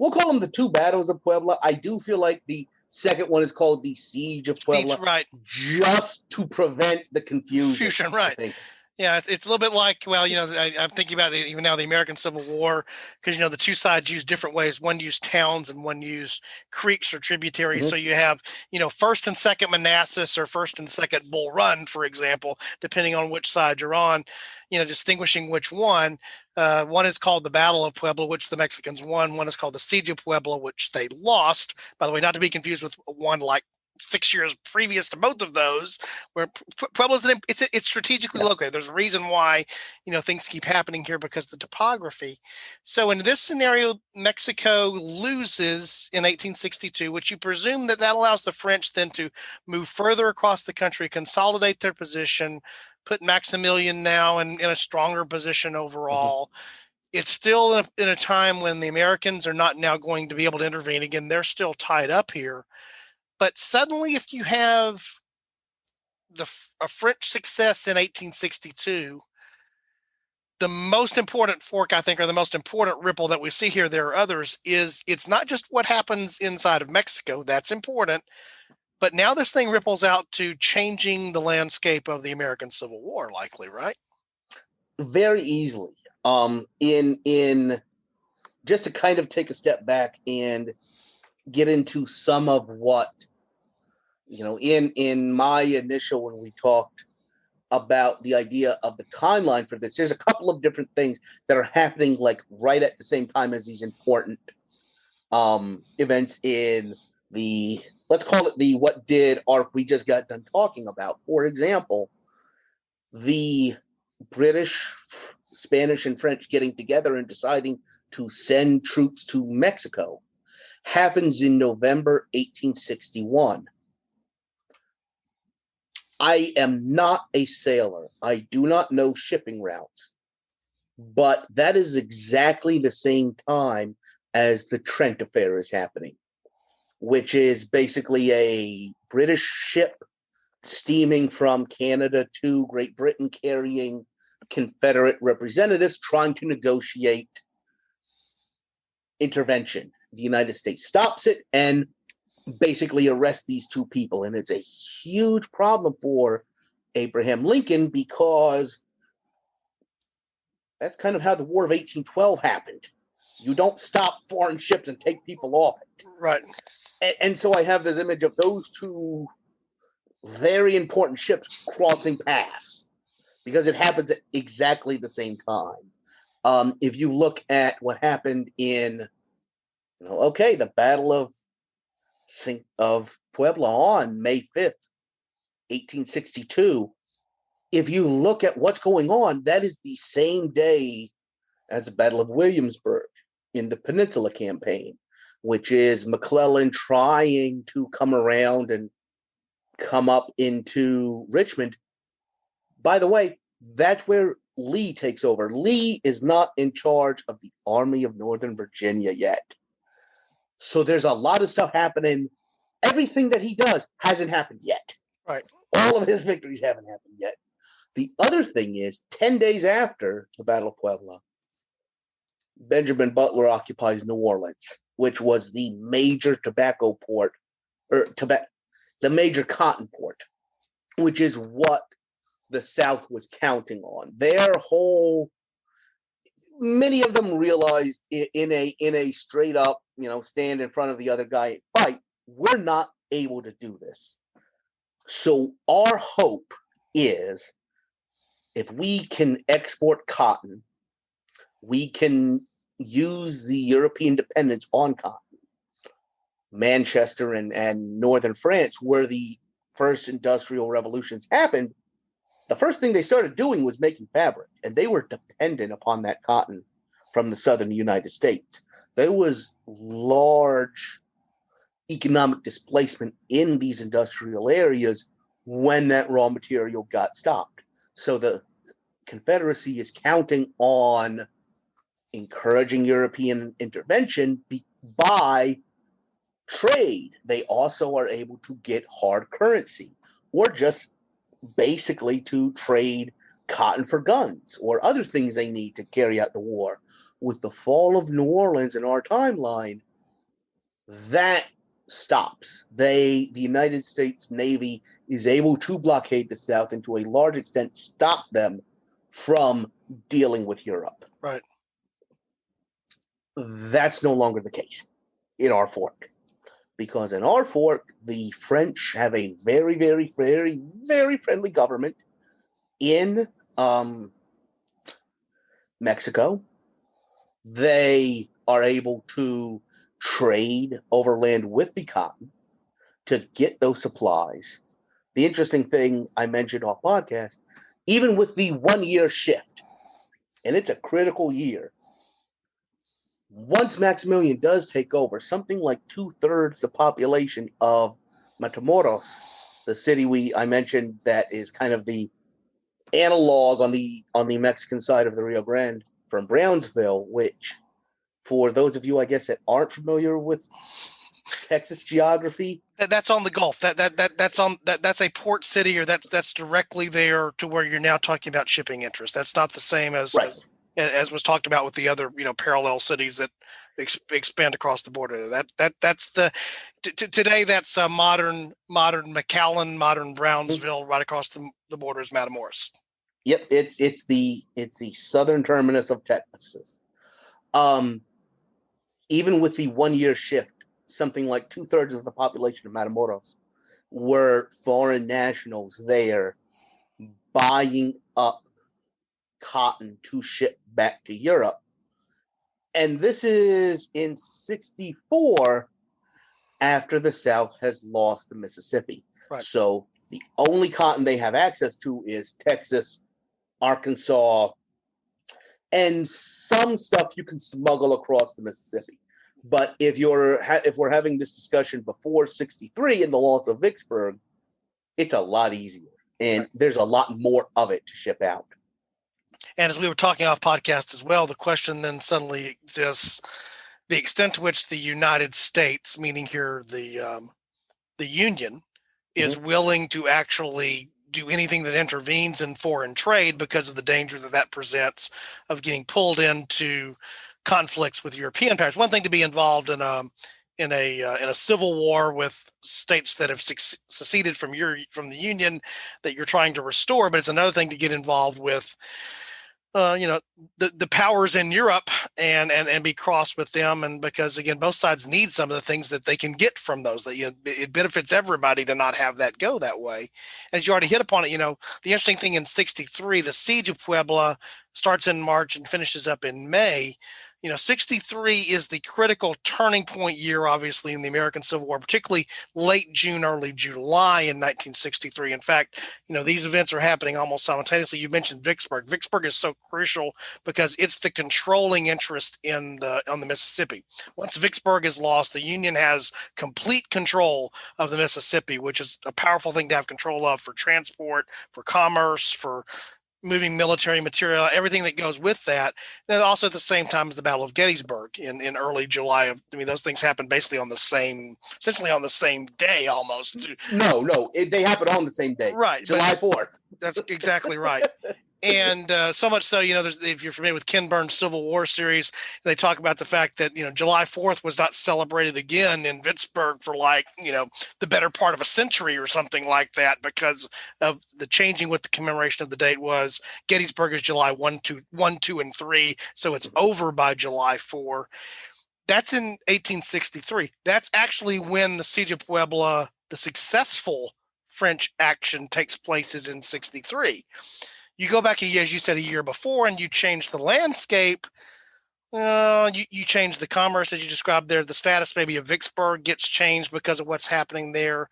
we'll call them the two battles of Puebla. I do feel like the second one is called the Siege of Puebla. Siege, right. Just to prevent the confusion. Right. Yeah, it's a little bit like, well, I'm thinking about it even now, the American Civil War, because, the two sides use different ways. One used towns and one used creeks or tributaries. Mm-hmm. So you have, first and second Manassas or first and second Bull Run, for example, depending on which side you're on, distinguishing which one. One is called the Battle of Puebla, which the Mexicans won. One is called the Siege of Puebla, which they lost. By the way, not to be confused with one like 6 years previous to both of those, where Puebla's it's strategically located. There's a reason why things keep happening here, because of the topography. So in this scenario, Mexico loses in 1862, which you presume that allows the French then to move further across the country, consolidate their position, put Maximilian now in a stronger position overall. Mm-hmm. It's still in a time when the Americans are not now going to be able to intervene. Again, they're still tied up here. But suddenly, if you have a French success in 1862, the most important fork, I think, or the most important ripple that we see here, there are others, is it's not just what happens inside of Mexico. That's important. But now this thing ripples out to changing the landscape of the American Civil War, likely, right? Very easily. In just to kind of take a step back and get into some of what, in my initial, when we talked about the idea of the timeline for this, there's a couple of different things that are happening like right at the same time as these important events in the, let's call it the what did arc we just got done talking about. For example, the British, Spanish, and French getting together and deciding to send troops to Mexico happens in November 1861. I am not a sailor. I do not know shipping routes, but that is exactly the same time as the Trent Affair is happening, which is basically a British ship steaming from Canada to Great Britain carrying Confederate representatives trying to negotiate intervention. The United States stops it and basically arrests these two people. And it's a huge problem for Abraham Lincoln, because that's kind of how the War of 1812 happened. You don't stop foreign ships and take people off it. Right. And so I have this image of those two very important ships crossing paths, because it happens at exactly the same time. If you look at what happened in, the Battle of of Puebla on May 5th, 1862. If you look at what's going on, that is the same day as the Battle of Williamsburg in the Peninsula Campaign, which is McClellan trying to come around and come up into Richmond. By the way, that's where Lee takes over. Lee is not in charge of the Army of Northern Virginia yet. So there's a lot of stuff happening. Everything that he does hasn't happened yet. Right. All of his victories haven't happened yet. The other thing is, 10 days after the Battle of Puebla, Benjamin Butler occupies New Orleans, which was the major tobacco port, or the major cotton port, which is what the South was counting on. Many of them realized in a straight up, stand in front of the other guy and fight, we're not able to do this. So our hope is, if we can export cotton, we can use the European dependence on cotton. Manchester and northern France, where the first industrial revolutions happened, the first thing they started doing was making fabric, and they were dependent upon that cotton from the southern United States. There was large economic displacement in these industrial areas when that raw material got stopped. So the Confederacy is counting on encouraging European intervention by trade. They also are able to get hard currency, or just basically to trade cotton for guns or other things they need to carry out the war. With the fall of New Orleans in our timeline, that stops. The United States Navy is able to blockade the South and to a large extent stop them from dealing with Europe. Right. That's no longer the case in our fork, because in our fork, the French have a very, very, very, very friendly government in Mexico. They are able to trade overland with the cotton to get those supplies. The interesting thing I mentioned off podcast, even with the 1 year shift, and it's a critical year, once Maximilian does take over, something like 2/3 the population of Matamoros, the city I mentioned that is kind of the analog on the Mexican side of the Rio Grande from Brownsville, which, for those of you, I guess, that aren't familiar with Texas geography, that's on the Gulf. That's a port city, or that's directly there to where you're now talking about shipping interest. That's not the same as right. as was talked about with the other parallel cities that expand across the border. That's today that's modern McAllen, modern Brownsville, right across the border is Matamoros. Yep, it's the southern terminus of Texas. Even with the 1 year shift, something like 2/3 of the population of Matamoros were foreign nationals there buying up cotton to ship back to Europe. And this is in 64, after the South has lost the Mississippi. Right. So the only cotton they have access to is Texas, Arkansas, and some stuff you can smuggle across the Mississippi. But if we're having this discussion before 63 and the loss of Vicksburg, it's a lot easier, and right. There's a lot more of it to ship out. And as we were talking off podcast as well, the question then suddenly exists: the extent to which the United States, meaning here the Union, is willing to actually do anything that intervenes in foreign trade because of the danger that presents of getting pulled into conflicts with European powers. One thing to be involved in a civil war with states that have seceded from the Union that you're trying to restore, but it's another thing to get involved with the powers in Europe and be cross with them, and because again both sides need some of the things that they can get from those. That it benefits everybody to not have that go that way. And as you already hit upon it, the interesting thing in 63, the siege of Puebla starts in March and finishes up in May. 63 is the critical turning point year, obviously, in the American Civil War, particularly late June, early July in 1963. In fact, these events are happening almost simultaneously. You mentioned Vicksburg. Vicksburg is so crucial because it's the controlling interest on the Mississippi. Once Vicksburg is lost, the Union has complete control of the Mississippi, which is a powerful thing to have control of for transport, for commerce, for moving military material, everything that goes with that. Then also at the same time as the Battle of Gettysburg in early July. Those things happen basically essentially on the same day almost. No, they happen on the same day. Right. July 4th. That's exactly right. And so much so, if you're familiar with Ken Burns' Civil War series, they talk about the fact that, July 4th was not celebrated again in Vicksburg for the better part of a century or something like that because of the changing what the commemoration of the date was. Gettysburg is July 1, 2, and 3. So it's over by July 4. That's in 1863. That's actually when the Siege of Puebla, the successful French action, takes place is in 63. You go back a year, as you said, a year before, and you change the landscape. You change the commerce, as you described there. The status maybe of Vicksburg gets changed because of what's happening there.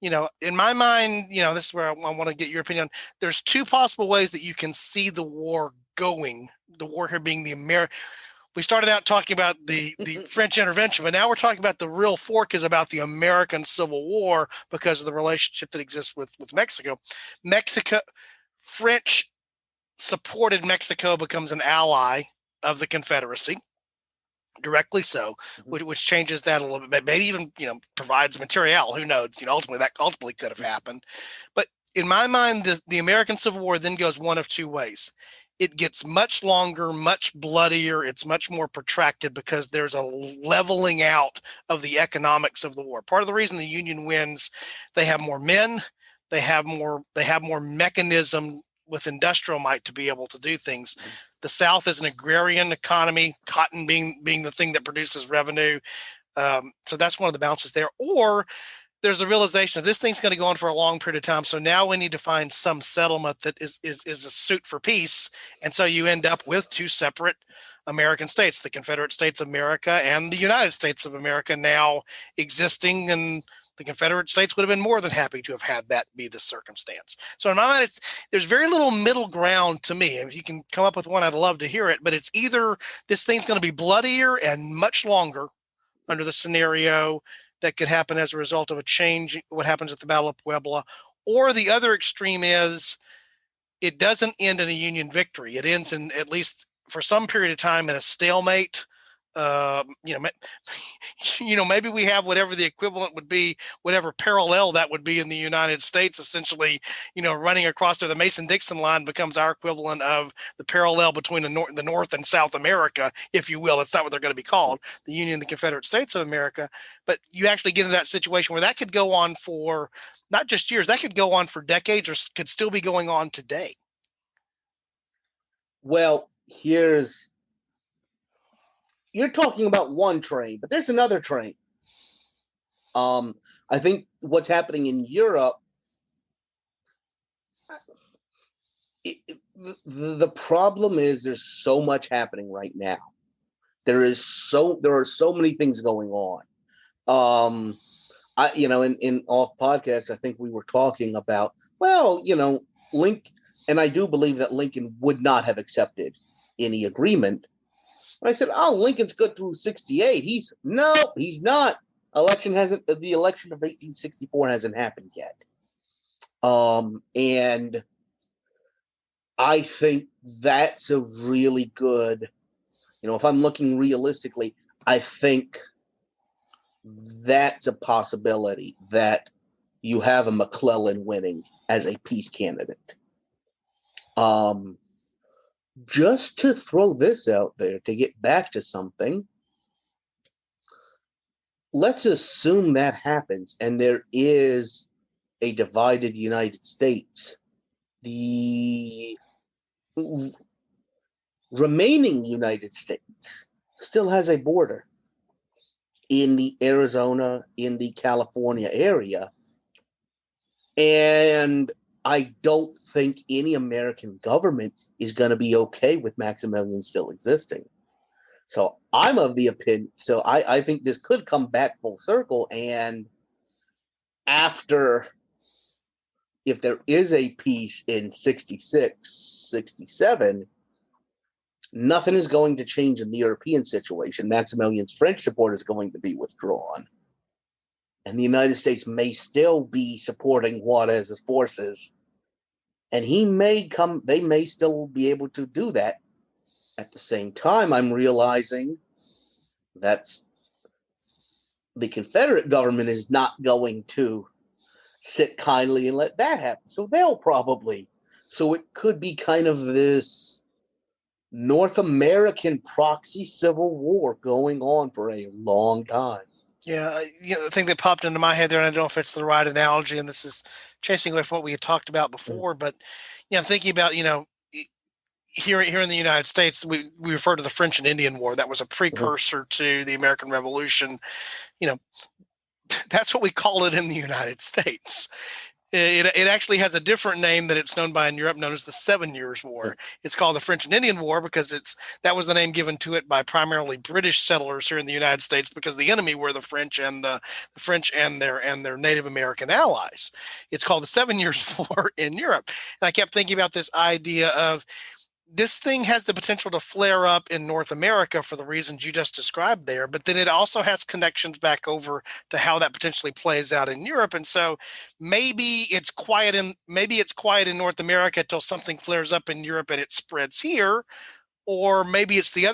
In my mind, this is where I want to get your opinion. There's two possible ways that you can see the war going. The war here being we started out talking about the French intervention, but now we're talking about the real fork is about the American Civil War because of the relationship that exists with Mexico. French supported Mexico becomes an ally of the Confederacy, directly so, which changes that a little bit, maybe even, provides material. Who knows? Ultimately could have happened. But in my mind, the American Civil War then goes one of two ways. It gets much longer, much bloodier. It's much more protracted because there's a leveling out of the economics of the war. Part of the reason the Union wins, they have more men, they have more mechanism with industrial might to be able to do things. The South is an agrarian economy, cotton being the thing that produces revenue. So that's one of the balances there. Or there's the realization of this thing's going to go on for a long period of time. So now we need to find some settlement that is a suit for peace. And so you end up with two separate American states, the Confederate States of America and the United States of America now existing, and the Confederate States would have been more than happy to have had that be the circumstance. So in my mind, there's very little middle ground to me. If you can come up with one, I'd love to hear it. But it's either this thing's going to be bloodier and much longer under the scenario that could happen as a result of a change, what happens at the Battle of Puebla, or the other extreme is it doesn't end in a Union victory. It ends in, at least for some period of time, in a stalemate. Maybe we have whatever the equivalent would be, whatever parallel that would be in the United States, essentially, running across there. The Mason-Dixon line becomes our equivalent of the parallel between the North and South America, if you will. It's not what they're going to be called, the Union and the Confederate States of America. But you actually get into that situation where that could go on for not just years, that could go on for decades or could still be going on today. Well, you're talking about one train, but there's another train. I think what's happening in Europe, the problem is there's so much happening right now. There are so many things going on. In off podcast, I think we were talking about, Lincoln, and I do believe that Lincoln would not have accepted any agreement. And I said, Lincoln's good through 68. He's not. The election of 1864 hasn't happened yet. And I think that's a really good, if I'm looking realistically, I think that's a possibility that you have a McClellan winning as a peace candidate. Just to throw this out there, to get back to something, let's assume that happens and there is a divided United States. The remaining United States still has a border in the Arizona, in the California area. And I don't think any American government is going to be okay with Maximilian still existing. So I'm of the opinion. So I think this could come back full circle. And after, if there is a peace in 66, 67, nothing is going to change in the European situation. Maximilian's French support is going to be withdrawn. And the United States may still be supporting Juarez's forces. And they may still be able to do that. At the same time, I'm realizing that the Confederate government is not going to sit kindly and let that happen. So it could be kind of this North American proxy civil war going on for a long time. Yeah, the thing that popped into my head there, and I don't know if it's the right analogy, and this is chasing away from what we had talked about before, but I'm thinking about, here in the United States, we refer to the French and Indian War. That was a precursor to the American Revolution. That's what we call it in the United States. It actually has a different name that it's known by in Europe, known as the 7 Years' War. It's called the French and Indian War because that was the name given to it by primarily British settlers here in the United States, because the enemy were the French and their Native American allies. It's called the 7 Years' War in Europe. And I kept thinking about this idea of, this thing has the potential to flare up in North America for the reasons you just described there, but then it also has connections back over to how that potentially plays out in Europe. And so maybe it's quiet in North America until something flares up in Europe and it spreads here. Or maybe it's the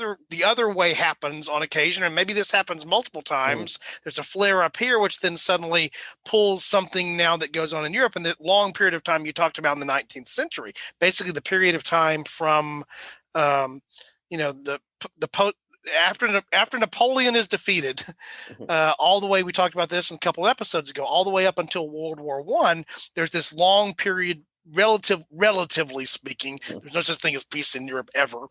other way happens on occasion, and maybe this happens multiple times. There's a flare up here, which then suddenly pulls something now that goes on in Europe. And that long period of time you talked about in the 19th century, basically the period of time from, after Napoleon is defeated, all the way, we talked about this a couple of episodes ago, all the way up until World War I, there's this long period. Relatively speaking, there's no such thing as peace in Europe ever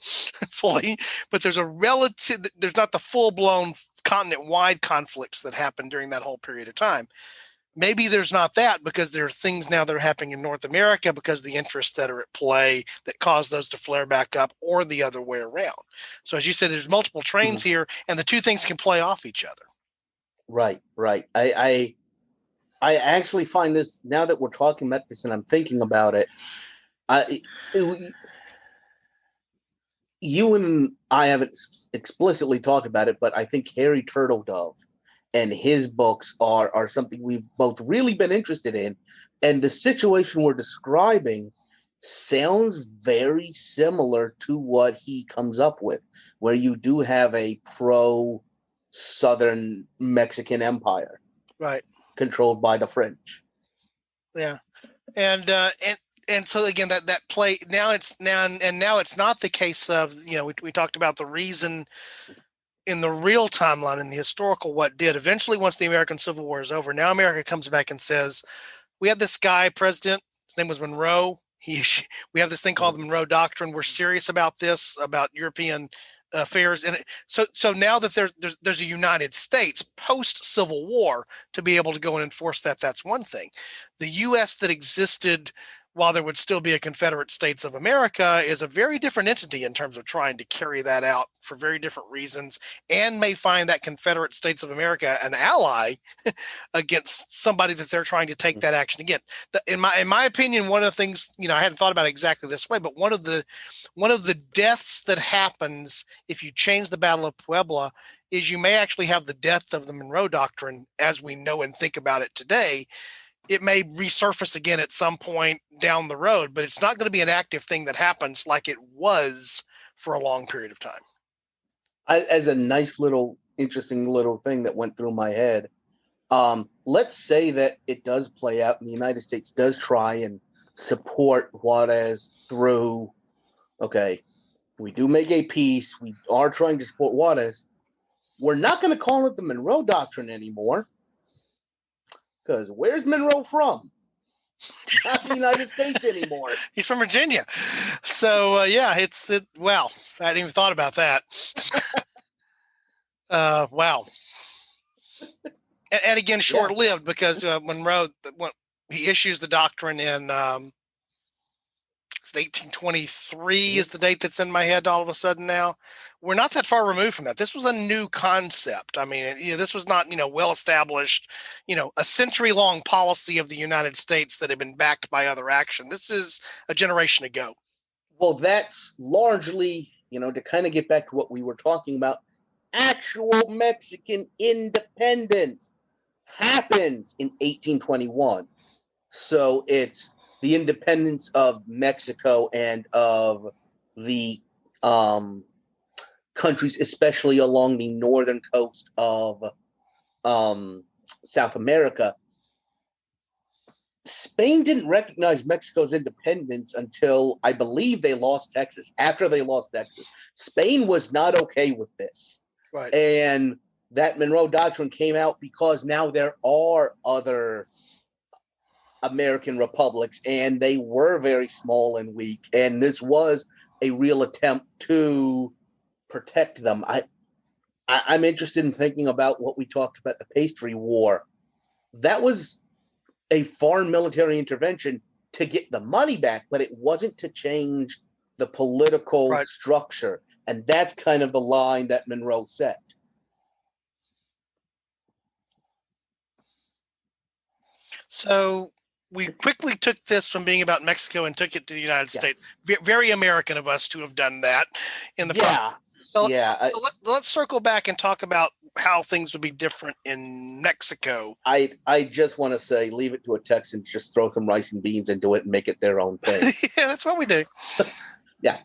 fully, but there's not the full-blown continent-wide conflicts that happen during that whole period of time. Maybe there's not that, because there are things now that are happening in North America because the interests that are at play that cause those to flare back up, or the other way around. So as you said, there's multiple trains here, and the two things can play off each other. Right. I actually find this, now that we're talking about this and I'm thinking about it, you and I haven't explicitly talked about it, but I think Harry Turtledove and his books are something we've both really been interested in. And the situation we're describing sounds very similar to what he comes up with, where you do have a pro-Southern Mexican empire. Right. Controlled by the French. Yeah. And so again, that play now it's not the case of, we talked about the reason in the real timeline, in the historical, what did eventually, once the American Civil War is over, now America comes back and says, we had this guy president, his name was Monroe. We have this thing called the Monroe Doctrine. We're serious about this, about European affairs. And so now that there's a United States post Civil War to be able to go and enforce that, that's one thing. The U.S. that existed while there would still be a Confederate States of America is a very different entity in terms of trying to carry that out for very different reasons, and may find that Confederate States of America an ally against somebody that they're trying to take that action again. In my opinion, one of the things, I hadn't thought about it exactly this way, but one of the deaths that happens if you change the Battle of Puebla is you may actually have the death of the Monroe Doctrine as we know and think about it today. It may resurface again at some point down the road, but it's not going to be an active thing that happens like it was for a long period of time. As a nice little, interesting little thing that went through my head, let's say that it does play out and the United States does try and support Juarez through, we do make a peace, we are trying to support Juarez. We're not going to call it the Monroe Doctrine anymore. Because where's Monroe from? Not the United States anymore. He's from Virginia. So, I hadn't even thought about that. Wow. And again, short-lived, because Monroe, he issues the doctrine in 1823 is the date that's in my head all of a sudden now. We're not that far removed from that. This was a new concept. I mean, this was not, well established, a century-long policy of the United States that had been backed by other action. This is a generation ago. Well, that's largely, to kind of get back to what we were talking about, actual Mexican independence happens in 1821. So it's the independence of Mexico and of the countries, especially along the northern coast of South America. Spain didn't recognize Mexico's independence until I believe they lost Texas. After they lost Texas, Spain was not okay with this. Right. And that Monroe Doctrine came out because now there are other American republics, and they were very small and weak. And this was a real attempt to protect them. I'm interested in thinking about what we talked about, the Pastry War. That was a foreign military intervention to get the money back, but it wasn't to change the political structure. And that's kind of the line that Monroe set. So we quickly took this from being about Mexico and took it to the United States. Very American of us to have done that in the process. So let's circle back and talk about how things would be different in Mexico. I just want to say, leave it to a Texan to just throw some rice and beans into it and make it their own thing. Yeah, that's what we do. Yeah.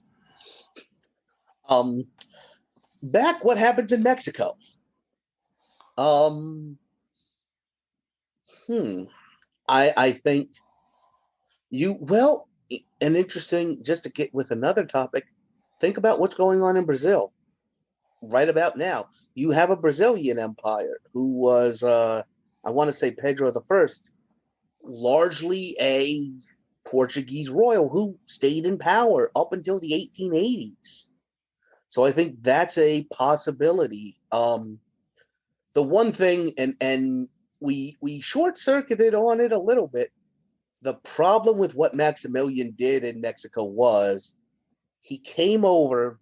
Back, what happens in Mexico? I think an interesting, just to get with another topic, think about what's going on in Brazil right about now. You have a Brazilian empire who was, I want to say Pedro I, largely a Portuguese royal who stayed in power up until the 1880s. So I think that's a possibility. The one thing, and we short-circuited on it a little bit, the problem with what Maximilian did in Mexico was he came over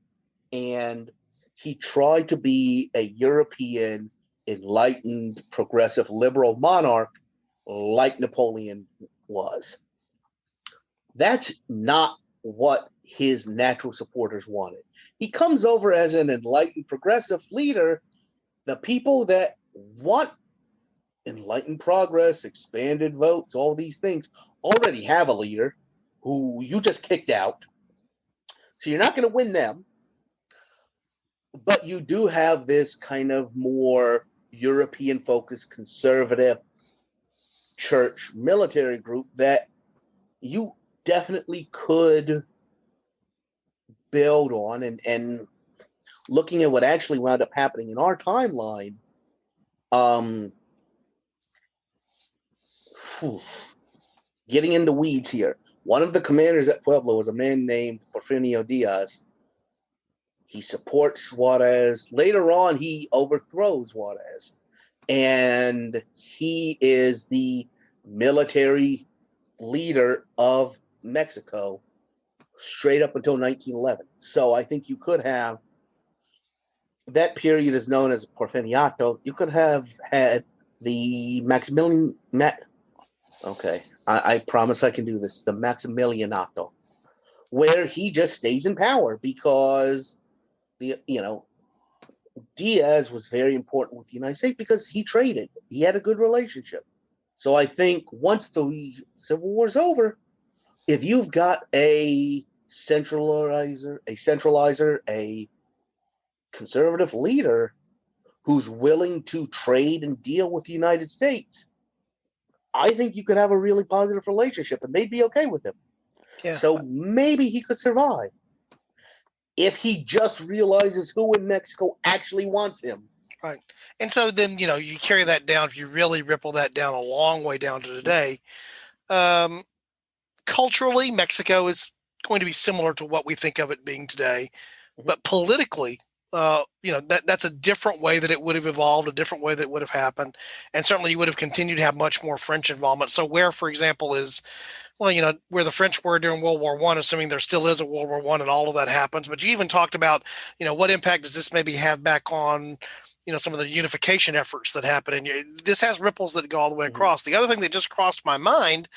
and he tried to be a European, enlightened, progressive, liberal monarch like Napoleon was. That's not what his natural supporters wanted. He comes over as an enlightened, progressive leader. The people that want enlightened progress, expanded votes, all these things, already have a leader who you just kicked out. So you're not going to win them. But you do have this kind of more European-focused, conservative church military group that you definitely could build on. And looking at what actually wound up happening in our timeline, getting into weeds here. One of the commanders at Puebla was a man named Porfirio Diaz. He supports Juarez. Later on, he overthrows Juarez. And he is the military leader of Mexico straight up until 1911. So I think you could have, that period is known as Porfiriato. You could have had the Maximilian, okay, I promise I can do this, the Maximilianato, where he just stays in power because Diaz was very important with the United States because he traded. He had a good relationship. So I think once the Civil War is over, if you've got a centralizer, a conservative leader who's willing to trade and deal with the United States, I think you could have a really positive relationship and they'd be okay with him. Yeah. So maybe he could survive if he just realizes who in Mexico actually wants him. Right. And so then, you carry that down, if you really ripple that down a long way down to today, culturally, Mexico is going to be similar to what we think of it being today. But politically, that's a different way that it would have evolved, a different way that it would have happened. And certainly you would have continued to have much more French involvement. So where, for example, is well, where the French were during World War One, assuming there still is a World War One and all of that happens. But you even talked about, what impact does this maybe have back on, some of the unification efforts that happen. And this has ripples that go all the way across. The other thing that just crossed my mind,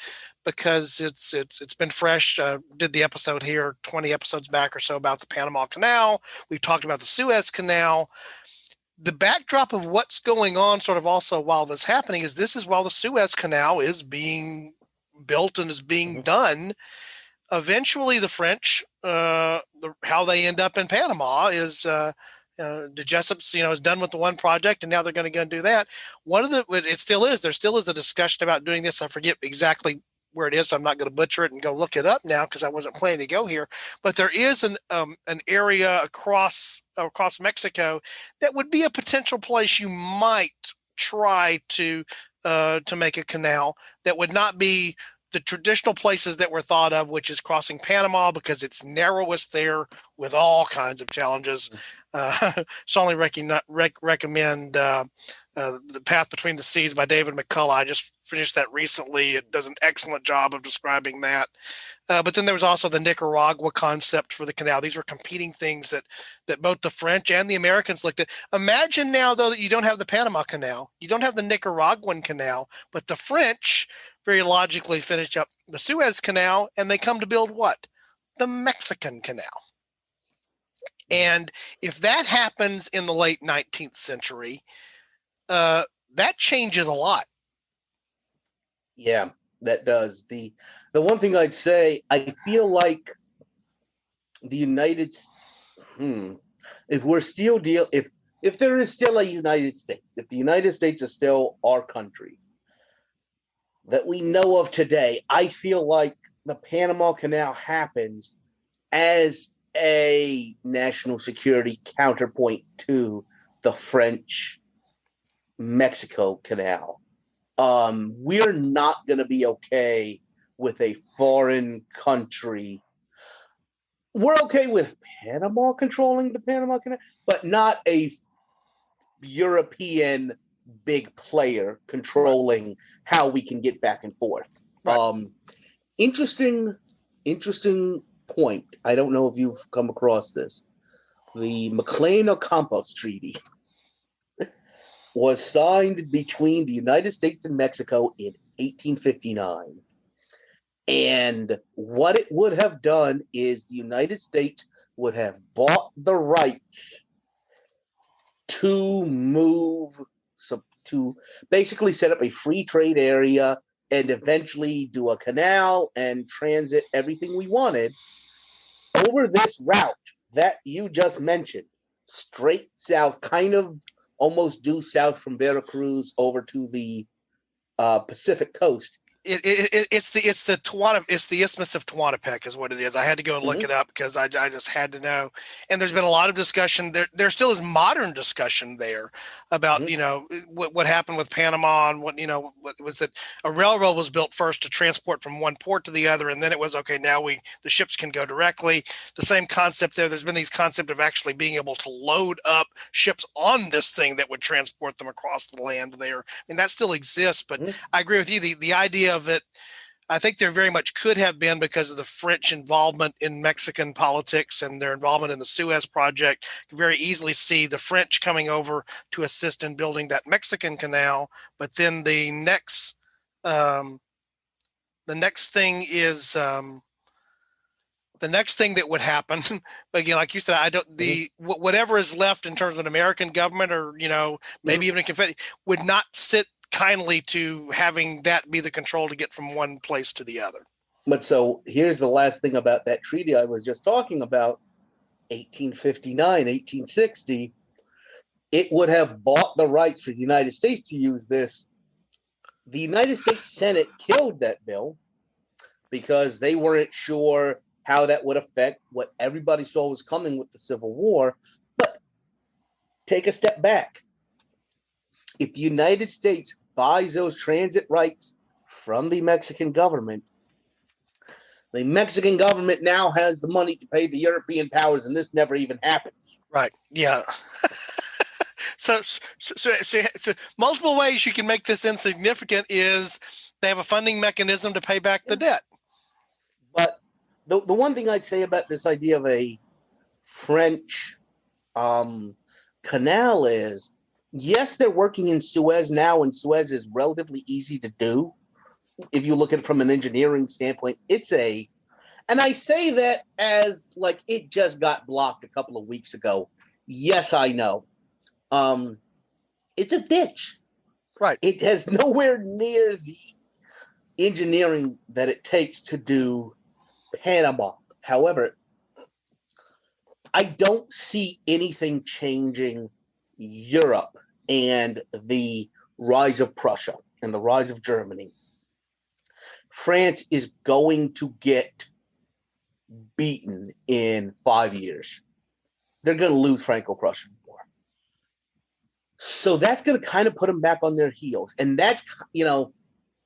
because it's been fresh, did the episode here 20 episodes back or so about the Panama Canal. We've talked about the Suez Canal. The backdrop of what's going on sort of also while this happening is this is while the Suez Canal is being built and is being done. Eventually the French, how they end up in Panama is the Jessups, is done with the one project, and now they're going to go and do that. There still is a discussion about doing this. I forget exactly where it is. So I'm not going to butcher it and go look it up now because I wasn't planning to go here. But there is an area across Mexico that would be a potential place you might try to make a canal that would not be the traditional places that were thought of, which is crossing Panama because it's narrowest there with all kinds of challenges. Strongly recommend The Path Between the Seas by David McCullough. I just finished that recently. It does an excellent job of describing that. But then there was also the Nicaragua concept for the canal. These were competing things that both the French and the Americans looked at. Imagine now, though, that you don't have the Panama Canal. You don't have the Nicaraguan canal, but the French very logically finish up the Suez Canal, and they come to build what? The Mexican Canal. And if that happens in the late 19th century, that changes a lot. Yeah, that does. The one thing I'd say, I feel like the United if we're still if there is still a United States, if the United States is still our country that we know of today, I feel like the Panama Canal happened as a national security counterpoint to the French Mexico Canal. We're not going to be okay with a foreign country. We're okay with Panama controlling the Panama Canal, but not a European big player controlling how we can get back and forth. Right. Interesting point. I don't know if you've come across this. The McLean-Ocampo Treaty was signed between the United States and Mexico in 1859. And what it would have done is the United States would have bought the rights to to basically set up a free trade area and eventually do a canal and transit everything we wanted over this route that you just mentioned, straight south, kind of almost due south from Veracruz over to the Pacific coast. It's the Isthmus of Tehuantepec is what it is. I had to go and look it up because I just had to know. And there's been a lot of discussion there still is modern discussion there about what happened with Panama and what was that a railroad was built first to transport from one port to the other, and then it was okay, now the ships can go directly. The same concept there's been these concept of actually being able to load up ships on this thing that would transport them across the land there. And that still exists, but I agree with you. The idea of it, I think there very much could have been because of the French involvement in Mexican politics and their involvement in the Suez project. You can very easily see the French coming over to assist in building that Mexican canal. But then the next thing is the next thing that would happen, again, like you said, whatever is left in terms of an American government or maybe even a Confederate would not sit kindly to having that be the control to get from one place to the other. But so here's the last thing about that treaty I was just talking about, 1859, 1860, it would have bought the rights for the United States to use this. The United States Senate killed that bill because they weren't sure how that would affect what everybody saw was coming with the Civil War. But take a step back. If the United States buys those transit rights from the Mexican government now has the money to pay the European powers, and this never even happens. Right. Yeah. So multiple ways you can make this insignificant is they have a funding mechanism to pay back the debt. the one thing I'd say about this idea of a French canal is, yes, they're working in Suez now, and Suez is relatively easy to do. If you look at it from an engineering standpoint, and I say that as like it just got blocked a couple of weeks ago. Yes, I know. It's a ditch. Right. It has nowhere near the engineering that it takes to do Panama. However, I don't see anything changing Europe and the rise of Prussia and the rise of Germany. France is going to get beaten in 5 years. They're going to lose Franco-Prussian War. So that's going to kind of put them back on their heels. And that's,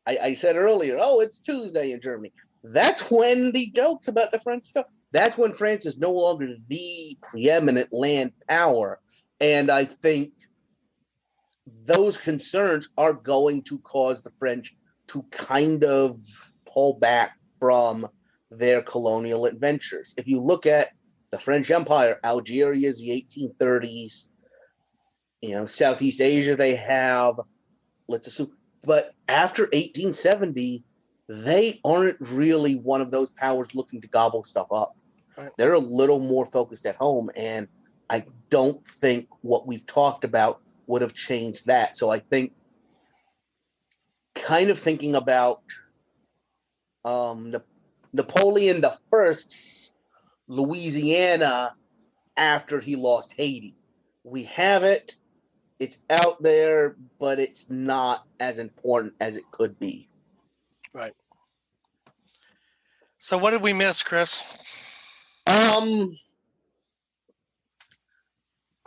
I said earlier, it's Tuesday in Germany. That's when the jokes about the French stuff, that's when France is no longer the preeminent land power. And I think those concerns are going to cause the French to kind of pull back from their colonial adventures. If you look at the French Empire, Algeria is the 1830s, Southeast Asia, they have, let's assume, but after 1870, they aren't really one of those powers looking to gobble stuff up. Right. They're a little more focused at home, and I don't think what we've talked about would have changed that. So I think kind of thinking about Napoleon the First's Louisiana after he lost Haiti. We have it. It's out there, but it's not as important as it could be. Right. So what did we miss, Chris?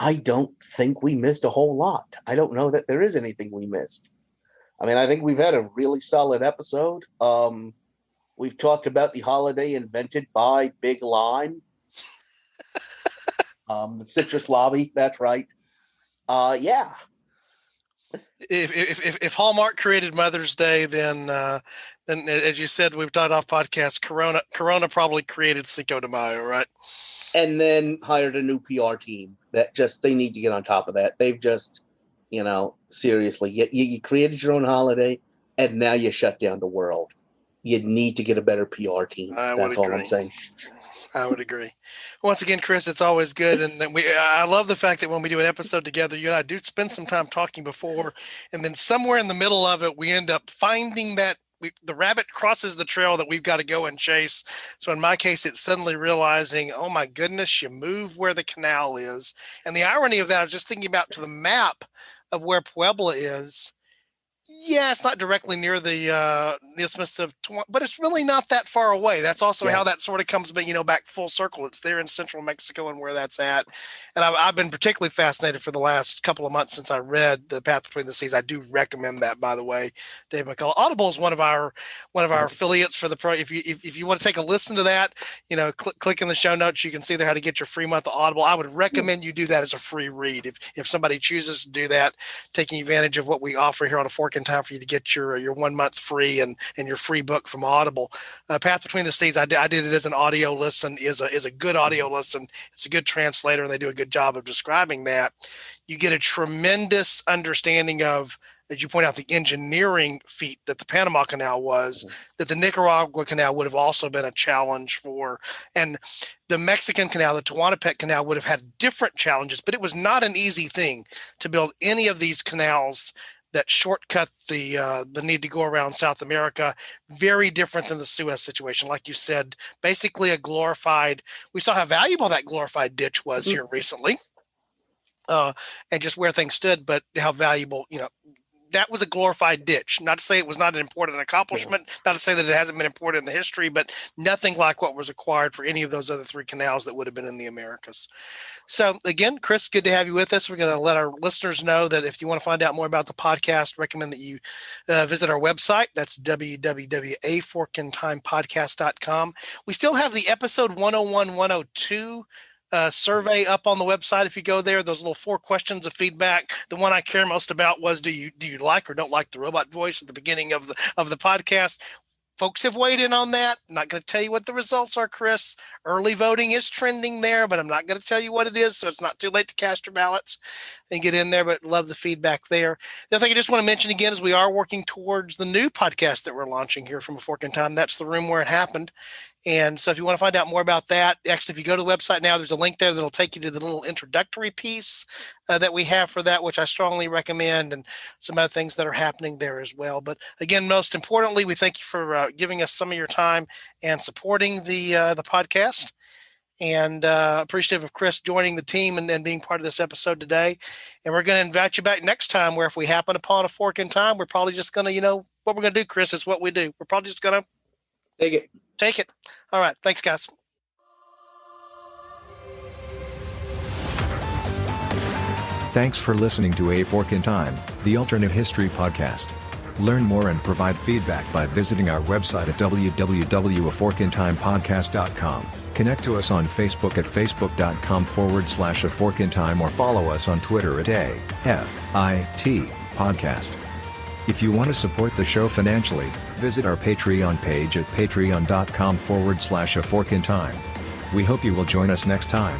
I don't think we missed a whole lot. I don't know that there is anything we missed. I mean, I think we've had a really solid episode. We've talked about the holiday invented by Big Lime. The citrus lobby, that's right. Yeah. If Hallmark created Mother's Day, then as you said, we've done off podcast. Corona probably created Cinco de Mayo, right? And then hired a new PR team that they need to get on top of that. They've just, seriously, you created your own holiday, and now you shut down the world. You need to get a better PR team. That's all I'm saying. I would agree. Once again, Chris, it's always good. And I love the fact that when we do an episode together, you and I do spend some time talking before, and then somewhere in the middle of it, we end up finding that the rabbit crosses the trail that we've got to go and chase. So in my case, it's suddenly realizing, oh my goodness, you move where the canal is. And the irony of that, I was just thinking about to the map of where Puebla is. Yeah, it's not directly near the Isthmus of Tehuantepec, but it's really not that far away. That's also how that sort of comes, back full circle. It's there in central Mexico and where that's at. And I've been particularly fascinated for the last couple of months since I read The Path Between the Seas. I do recommend that, by the way, Dave McCullough. Audible is one of our affiliates for the pro. If you want to take a listen to that, click in the show notes. You can see there how to get your free month of Audible. I would recommend you do that as a free read. If somebody chooses to do that, taking advantage of what we offer here on A Fork in Time for you to get your 1 month free and your free book from Audible. Path Between the Seas, I did it as an audio listen, is a good audio listen. It's a good translator, and they do a good job of describing that. You get a tremendous understanding of, as you point out, the engineering feat that the Panama Canal was, that the Nicaragua Canal would have also been a challenge for. And the Mexican Canal, the Tehuantepec Canal, would have had different challenges, but it was not an easy thing to build any of these canals that shortcut the need to go around South America. Very different than the Suez situation. Like you said, basically we saw how valuable that glorified ditch was here recently, and just where things stood, but how valuable, that was a glorified ditch. Not to say it was not an important accomplishment, not to say that it hasn't been important in the history, but nothing like what was required for any of those other three canals that would have been in the Americas. So again, Chris, good to have you with us. We're going to let our listeners know that if you want to find out more about the podcast, recommend that you visit our website. That's www.aforkintimepodcast.com. We still have the episode 101, 102 survey up on the website. If you go there, those little 4 questions of feedback. The one I care most about was, do you like or don't like the robot voice at the beginning of the podcast? folks have weighed in on that. I'm not going to tell you what the results are, Chris. Early voting is trending there, but I'm not going to tell you what it is, so it's not too late to cast your ballots and get in there, but love the feedback there. The other thing I just want to mention again is we are working towards the new podcast that we're launching here from A Fork in Time. That's The Room Where It Happened. And so if you want to find out more about that, actually, if you go to the website now, there's a link there that'll take you to the little introductory piece that we have for that, which I strongly recommend, and some other things that are happening there as well. But again, most importantly, we thank you for giving us some of your time and supporting the podcast. And appreciative of Chris joining the team and being part of this episode today. And we're going to invite you back next time, where if we happen upon a fork in time, we're probably just going to, what we're going to do, Chris, is what we do. We're probably just going to take it. All right. Thanks, guys. Thanks for listening to A Fork in Time, the alternate history podcast. Learn more and provide feedback by visiting our website at www.aforkintimepodcast.com. Connect to us on Facebook at facebook.com/aforkintime, or follow us on Twitter at AFIT Podcast. If you want to support the show financially, visit our Patreon page at patreon.com/aforkintime. We hope you will join us next time.